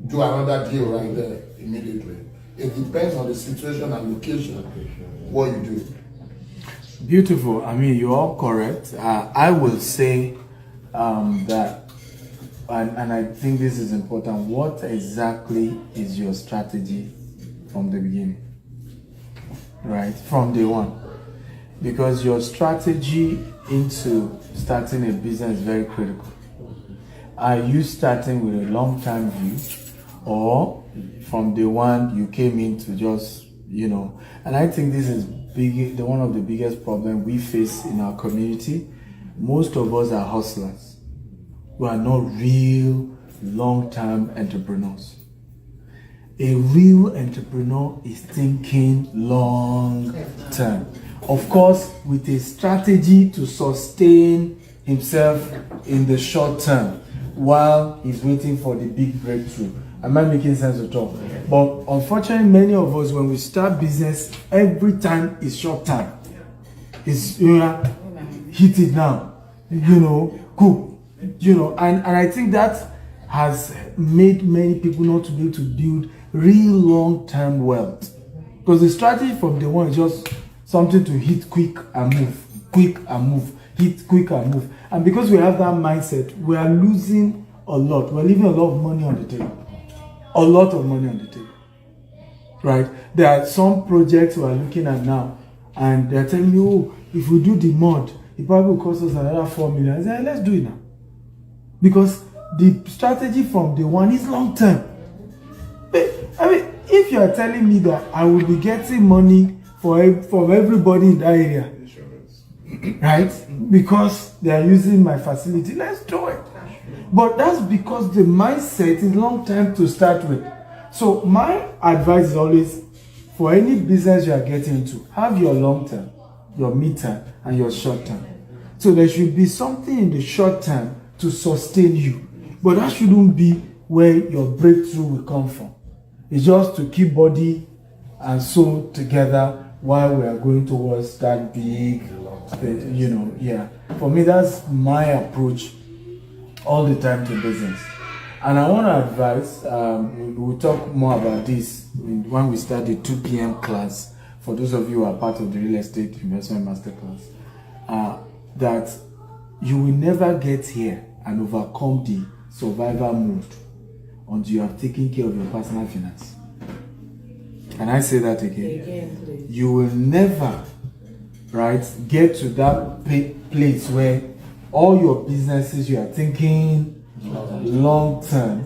do another deal right there immediately. It depends on the situation and location, what you do. Beautiful. I mean, you're all correct. I will say that, and I think this is important. What exactly is your strategy from the beginning? Right? From day one. Because your strategy into starting a business is very critical. Are you starting with a long-term view, or from day one you came in to just, and I think this is one of the biggest problems we face in our community. Most of us are hustlers. We are not real long-term entrepreneurs. A real entrepreneur is thinking long-term. Of course, with a strategy to sustain himself in the short term while he's waiting for the big breakthrough. Am I making sense at all? But unfortunately, many of us, when we start business, every time is short term. It's, hit it now, cool, and I think that has made many people not to be able to build real long-term wealth. Because the strategy from day one is just something to hit quick and move, hit quick and move. And because we have that mindset, we are losing a lot. We're leaving a lot of money on the table. A lot of money on the table. Right? There are some projects we are looking at now, and they're telling me, oh, if we do the mod, it probably will cost us another 4 million. I say, let's do it now. Because the strategy from day one is long term. I mean, if you are telling me that I will be getting money from everybody in that area, Insurance. right? Because they are using my facility, let's do it. But that's because the mindset is long term to start with. So my advice is always, for any business you are getting into, have your long term, your mid term, and your short term. So there should be something in the short term to sustain you. But that shouldn't be where your breakthrough will come from. It's just to keep body and soul together while we are going towards that big, For me, that's my approach all the time to business. And I want to advise, we'll talk more about this when we start the 2 p.m. class, for those of you who are part of the Real Estate Investment Masterclass, that you will never get here and overcome the survival mode until you have taken care of your personal finance. Can I say that again? You will never, right, get to that place where all your businesses, you are thinking long term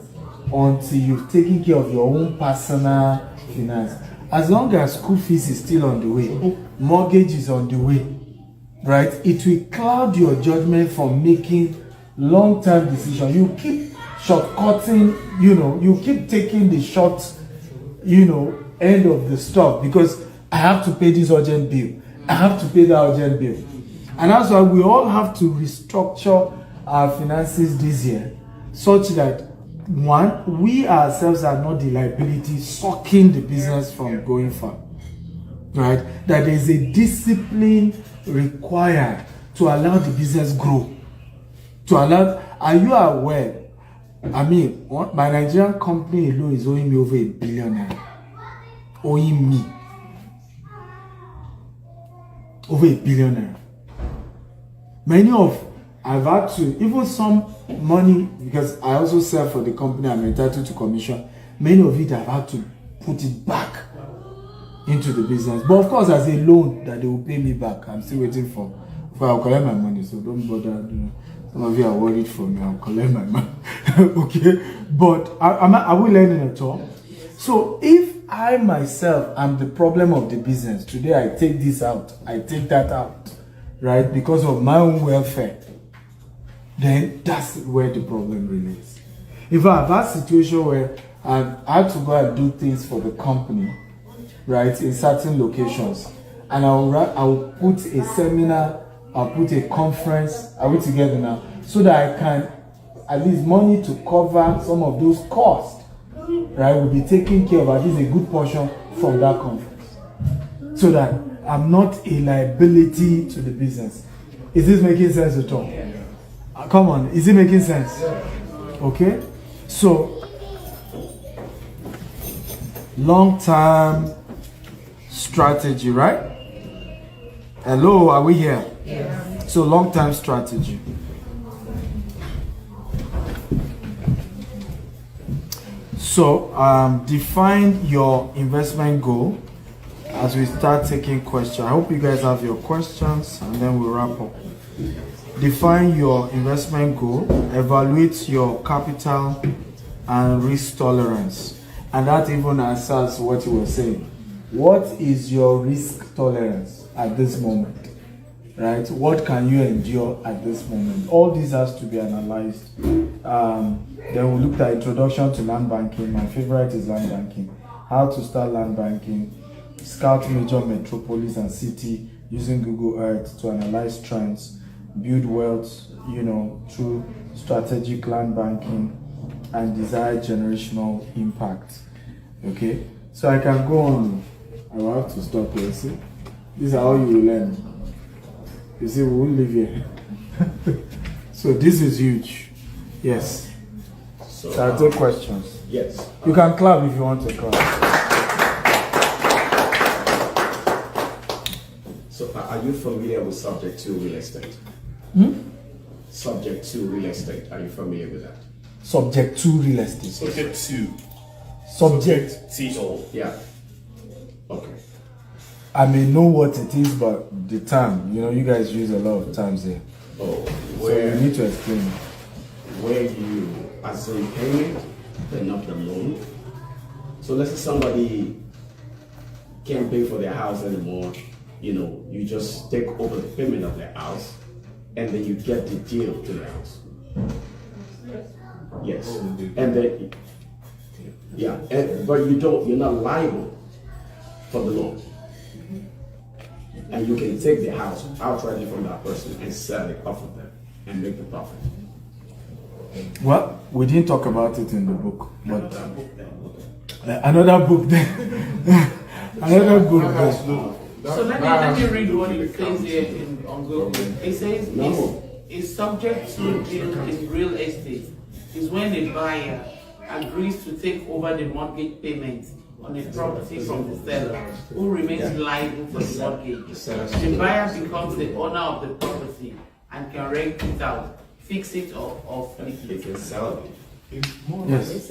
until you've taken care of your own personal finance. As long as school fees is still on the way, mortgage is on the way, right, it will cloud your judgment from making long-term decisions. You keep shortcutting, you keep taking the short, end of the stuff because I have to pay this urgent bill. I have to pay that urgent bill. And that's why we all have to restructure our finances this year such that, one, we ourselves are not the liability sucking the business from going far. Right? That there is a discipline required to allow the business grow. Are you aware? I mean, my Nigerian company alone is owing me over $1 billion. Owing me over $1 billion. I've had to, even some money, because I also sell for the company, I'm entitled to commission. Many of it I've had to put it back into the business. But of course, as a loan that they will pay me back, I'm still waiting for I'll collect my money, so don't bother. Some of you are worried for me, I'll collect my money. Okay? But are we learning at all? So if I myself am the problem of the business, today I take this out, I take that out, right, because of my own welfare, then that's where the problem really is. If I have a situation where I've had to go and do things for the company, right, in certain locations, and I'll put a seminar, I'll put a conference, are we together now, so that I can at least money to cover some of those costs, right, will be taken care of at least a good portion from that conference, so that I'm not a liability to the business. Is this making sense at all? Yeah. Come on, is it making sense? Yeah. Okay, so long-term strategy, right? Hello, are we here? Yes. So long-term strategy. So define your investment goal as we start taking questions. I hope you guys have your questions and then we'll wrap up. Define your investment goal, evaluate your capital and risk tolerance. And that even answers what you were saying. What is your risk tolerance at this moment? Right? What can you endure at this moment? All this has to be analyzed. Then we looked at introduction to land banking. My favorite is land banking. How to start land banking. Scout major metropolis and city using Google Earth to analyze trends. Build wealth, through strategic land banking and desired generational impact. Okay? So I can go on. I will have to stop here. See? These are how you will learn. You see, we won't live here. So this is huge. Yes. So I'll take questions. Yes. You can clap if you want to clap. So are you familiar with subject to real estate? Subject to real estate. Are you familiar with that? Subject to real estate. Subject to. Subject. T-O. Yeah. Okay. I may know what it is, but the term, you guys use a lot of terms here. Oh, so you need to explain. Where you as in payment, paying up the loan. So let's say somebody can't pay for their house anymore, you just take over the payment of their house, and then you get the deal to the house. Yes, and then but you're not liable for the loan, and you can take the house outrightly from that person and sell it off of them and make the profit. Well, we didn't talk about it in the book, but another book then. Another book then. So let me read what it says here on Google. It says is subject to deal in real estate is when a buyer agrees to take over the mortgage payment on a property from the seller who remains liable for the mortgage. The buyer becomes the owner of the property and can rent it out, fix it or flip it. Can sell it. Yes.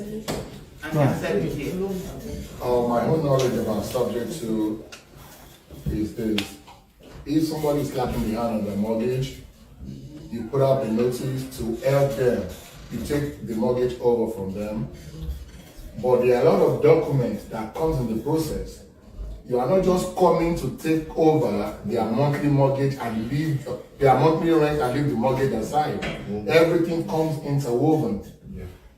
And can sell it here. My own knowledge about subject to is this: if somebody is clapping behind on the mortgage, you put up a notice to help them. You take the mortgage over from them. But there are a lot of documents that comes in the process. You are not just coming to take over their monthly mortgage and leave their monthly rent and leave the mortgage aside. Everything comes interwoven.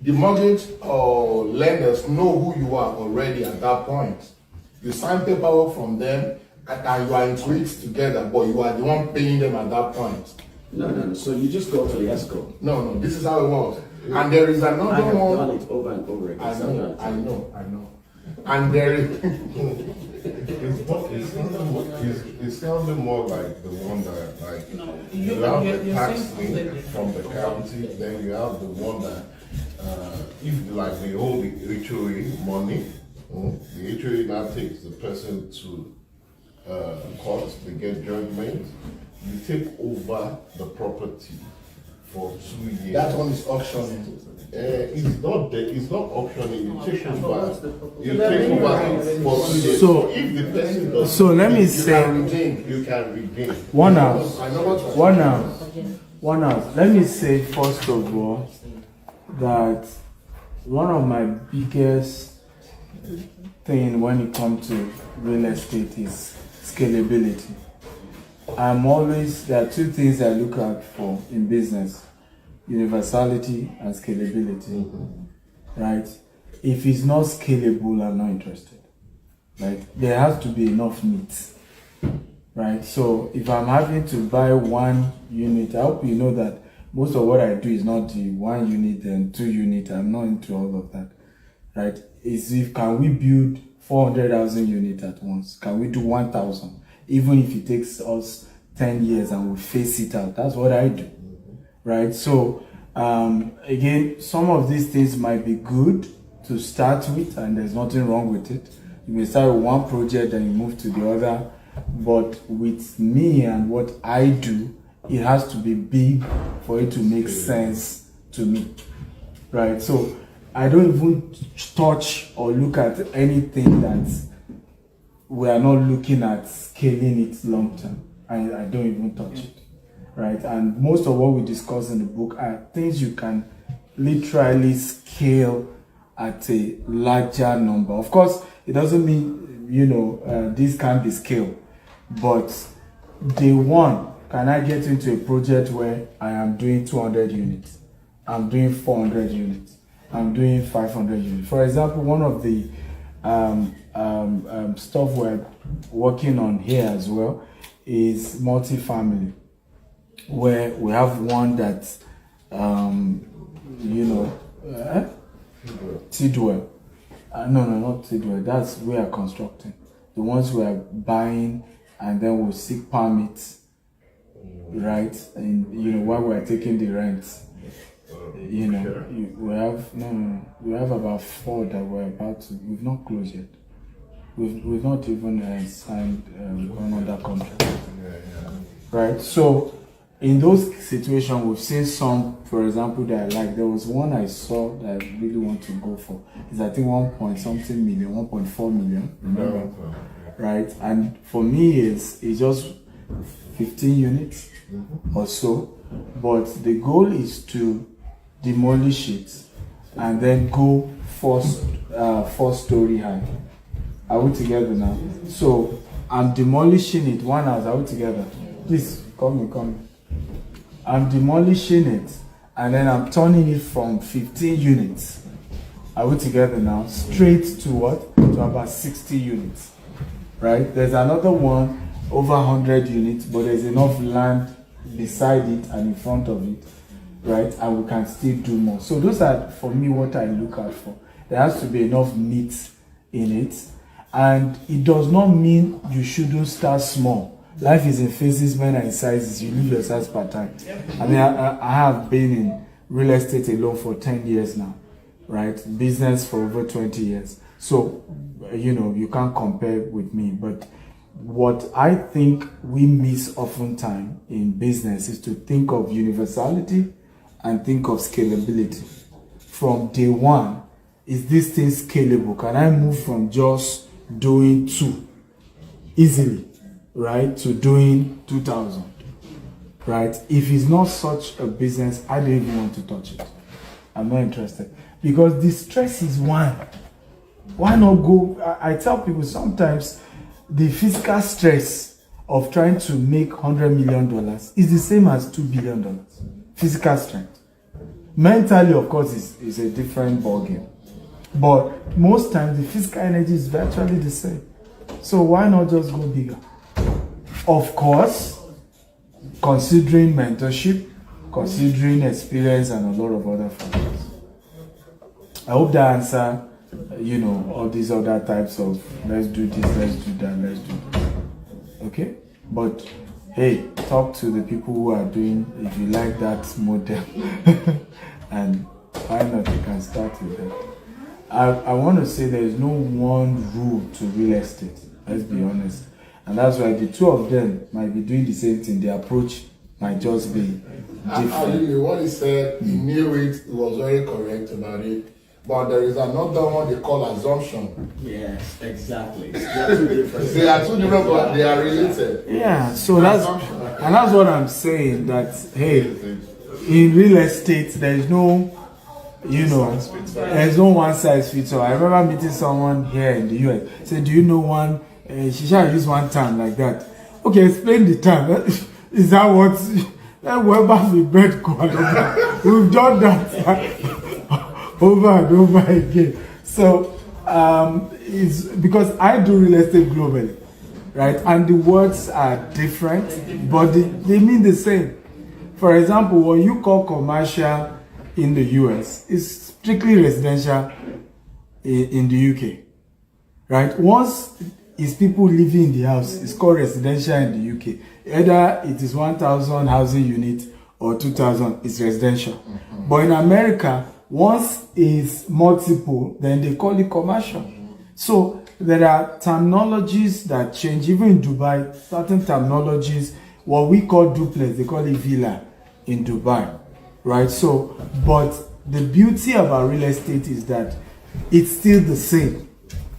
The mortgage lenders know who you are already at that point. You sign paperwork from them and you are into it together, but you are the one paying them at that point. No. So you just go to the escrow. No. This is how it works. And there is another I have one. done it over and over again. I know. And there is. It's sounding more like the one that, like, No, you have the you're tax saying link from the county, then you have the one that, if like they hold the HOA money, the HOA now takes the person to court, they get judgment, you take over the property for 2 years. That one is auctioning. It's not auctioning, you take over for 2 years. So- if the person does, So let me you say can redeem. one house. I know what One house. Let me say first of all that one of my biggest thing when it comes to real estate is scalability. There are two things I look out for in business: universality and scalability. Right? If it's not scalable, I'm not interested. Right? There has to be enough meat. Right? So if I'm having to buy 1 unit, I hope you know that most of what I do is not the 1 unit and 2 unit. I'm not into all of that. Right? Can we build 400,000 units at once? Can we do 1,000? Even if it takes us 10 years and we face it out. That's what I do. Right? So again, some of these things might be good to start with, and there's nothing wrong with it. You may start with one project and you move to the other. But with me and what I do, it has to be big for it to make sense to me. Right? So I don't even touch or look at anything that we are not looking at scaling it long term. I don't even touch it. Right? And most of what we discuss in the book are things you can literally scale at a larger number. Of course, it doesn't mean, this can't be scaled. But day one, can I get into a project where I am doing 200 units? I'm doing 400 units. I'm doing 500 units. For example, one of the stuff we're working on here as well is multifamily, where we have one that, Tidwell. No, not Tidwell. That's we are constructing. The ones we are buying, and then we'll seek permits, right? And while we're taking the rent, we have about 4 that we're about to. We've not closed yet. We've not even signed one other contract. Right. So in those situations, we've seen some, for example, that there was one I saw that I really want to go for. It's I think 1.something million, 1.4 million. Remember? Right? And for me, it's just 15 units or so. But the goal is to demolish it and then go four-story high. Are we together now? So I'm demolishing it, one house. Are we together? Please come. I'm demolishing it, and then I'm turning it from 15 units. Are we together now? Straight to what? To about 60 units. Right? There's another one over 100 units, but there's enough land beside it and in front of it, right? And we can still do more. So those are, for me, what I look out for. There has to be enough meat in it. And it does not mean you shouldn't start small. Life is in phases, men are in sizes. You live your size per time. I mean, I have been in real estate alone for 10 years now, right? Business for over 20 years. So, you can't compare with me. But what I think we miss oftentimes in business is to think of universality and think of scalability. From day one, is this thing scalable? Can I move from just doing 2 easily, right, to doing 2,000, right? If it's not such a business, I don't even want to touch it. I'm not interested. Because the stress is one. Why not go? I tell people sometimes the physical stress of trying to make $100 million is the same as $2 billion. Physical strength. Mentally, of course, is a different ballgame. But most times, the physical energy is virtually the same. So why not just go bigger? Of course, considering mentorship, considering experience, and a lot of other factors. I hope that answer, all these other types of let's do this, let's do that, let's do that. Okay? But hey, talk to the people who are doing, if you like that model, and why not, you can start with that. I want to say there is no one rule to real estate, let's be honest. And that's why the two of them might be doing the same thing. The approach might just be different. Absolutely, what he said, he knew it, he was very correct about it. But there is another one they call assumption. Yes, exactly. They are two different. They are two different, but they are related. Yeah, so that's what I'm saying, that hey, in real estate there is no, there's no one size fits all. I remember meeting someone here in the US. Said, do you know one? She shall use one term like that. Okay, explain the term. Is that what? Whoever we bread called. We've done that over and over again. So it's because I do real estate globally, right? And the words are different, but they mean the same. For example, what you call commercial in the US is strictly residential in the UK, right? Once is people living in the house, it's called residential in the UK. Either it is 1,000 housing units or 2,000 is residential. Mm-hmm. But in America, once is multiple, then they call it commercial. So there are terminologies that change. Even in Dubai, certain terminologies, what we call duplex, they call it villa in Dubai, right? So, but the beauty about real estate is that it's still the same,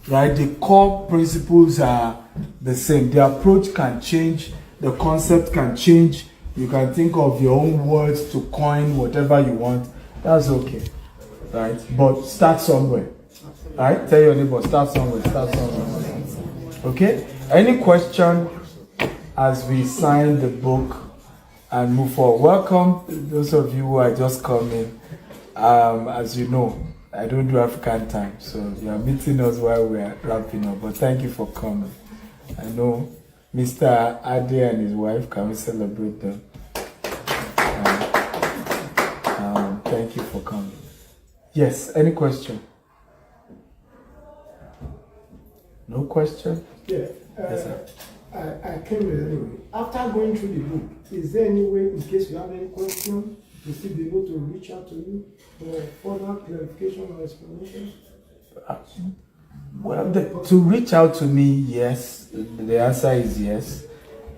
right? The core principles are the same. The approach can change, the concept can change. You can think of your own words to coin whatever you want. That's okay, right? But start somewhere, right? Tell your neighbor, start somewhere. Okay? Any question as we sign the book and move forward? Welcome, those of you who are just coming. As you know, I don't do African time, so you are meeting us while we are wrapping up. But thank you for coming. I know Mr. Ade and his wife, can we celebrate them? Thank you for coming. Yes, any question? No question? Yeah. Yes, sir. I came here anyway. After going through the book, is there any way, in case you have any question, to still be able to reach out to you for further clarification or explanation? Well, to reach out to me, yes. The answer is yes.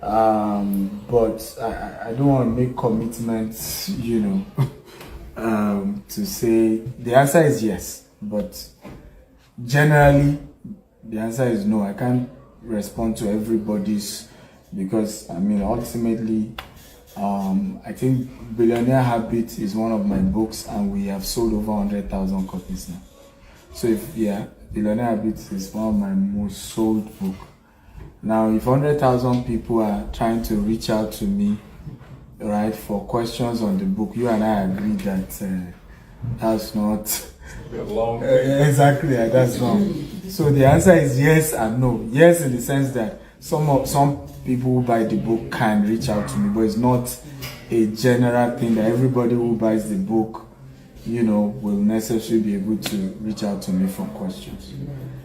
But I don't want to make commitments, to say the answer is yes. But generally, the answer is no. I can't respond to everybody's, because ultimately I think Billionaire Habit is one of my books, and we have sold over 100,000 copies now. So Billionaire Habit is one of my most sold book. Now, if 100,000 people are trying to reach out to me, right, for questions on the book, you and I agree that that's not exactly, that's wrong. So the answer is yes and no. Yes, in the sense that some people who buy the book can reach out to me, but it's not a general thing that everybody who buys the book, will necessarily be able to reach out to me for questions.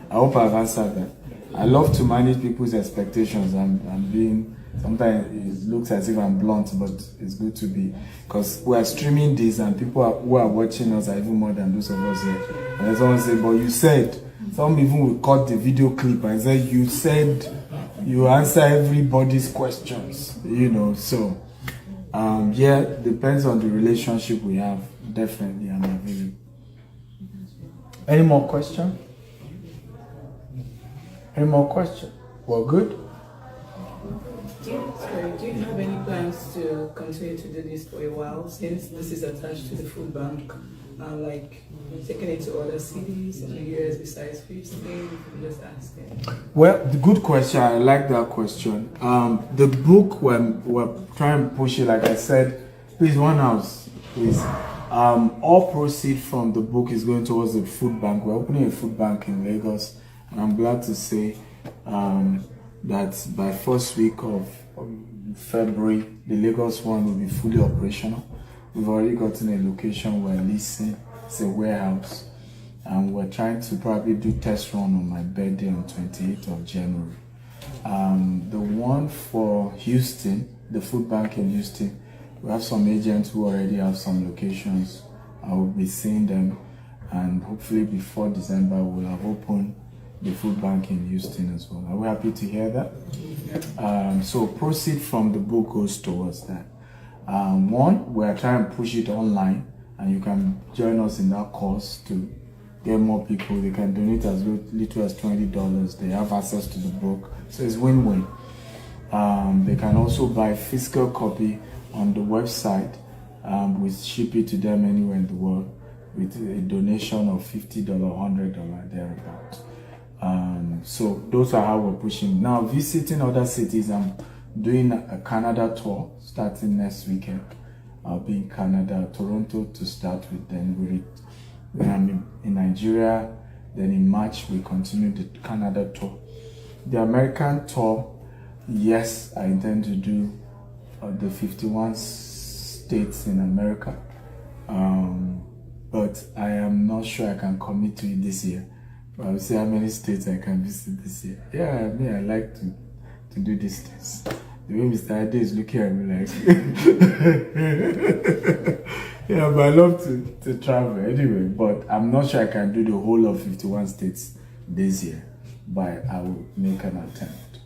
I hope I've answered that. I love to manage people's expectations. Sometimes it looks as if I'm blunt, but it's good to be, because we are streaming this and people who are watching us are even more than those of us here. And someone say, but you said, some even will cut the video clip and say, you said you answer everybody's questions, so depends on the relationship we have. Definitely, I'm available. Any more questions? Any more questions? Well, good. Do you have any plans to continue to do this for a while, since this is attached to the food bank? Like taking it to other cities in the US besides Houston? Just asking. Well, the good question. I like that question. The book, we're trying to push it, like I said, please, one house, please. All proceeds from the book is going towards the food bank. We're opening a food bank in Lagos, and I'm glad to say that by first week of February, the Lagos one will be fully operational. We've already gotten a location we're leasing. It's a warehouse, and we're trying to probably do test run on my birthday on 28th of January. The one for Houston, the food bank in Houston, we have some agents who already have some locations. I will be seeing them, and hopefully before December we'll have opened the food bank in Houston as well. Are we happy to hear that? So proceed from the book goes towards that. One, we are trying to push it online, and you can join us in that course to get more people. They can donate as little as $20. They have access to the book, so it's win-win. They can also buy physical copy on the website. We ship it to them anywhere in the world with a donation of $50, $100, thereabouts. So those are how we're pushing. Now, visiting other cities, I'm doing a Canada tour starting next weekend. I'll be in Canada, Toronto to start with, then I'm in Nigeria, then in March we continue the Canada tour. The American tour, yes, I intend to do the 51 states in America, but I am not sure I can commit to it this year. But I will see how many states I can visit this year. Yeah, I like to do these things. The way Mr. Ade is looking at me like, yeah, but I love to travel anyway. But I'm not sure I can do the whole of 51 states this year, but I will make an attempt,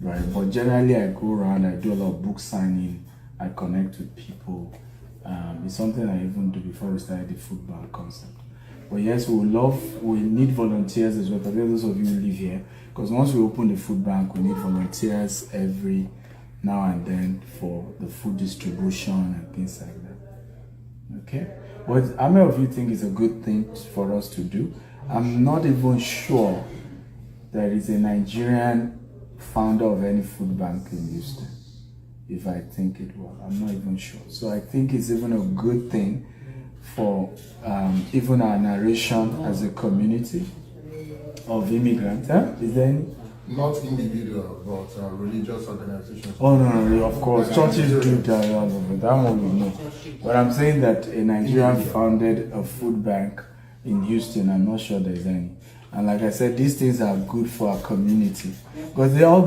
right? But generally, I go around, I do a lot of book signing, I connect with people. It's something I even do before we started the football concept. But yes, we need volunteers as well, particularly those of you who live here, because once we open the food bank, we need volunteers every now and then for the food distribution and things like that. Okay? But how many of you think it's a good thing for us to do? I'm not even sure there is a Nigerian founder of any food bank in Houston. If I think it was, I'm not even sure. So I think it's even a good thing for even our narration as a community of immigrants. Is there any? Not individual, but religious organizations. Oh no, of course, churches do that all over. That one we know. But I'm saying that a Nigerian founded a food bank in Houston. I'm not sure there's any. And like I said, these things are good for our community because they all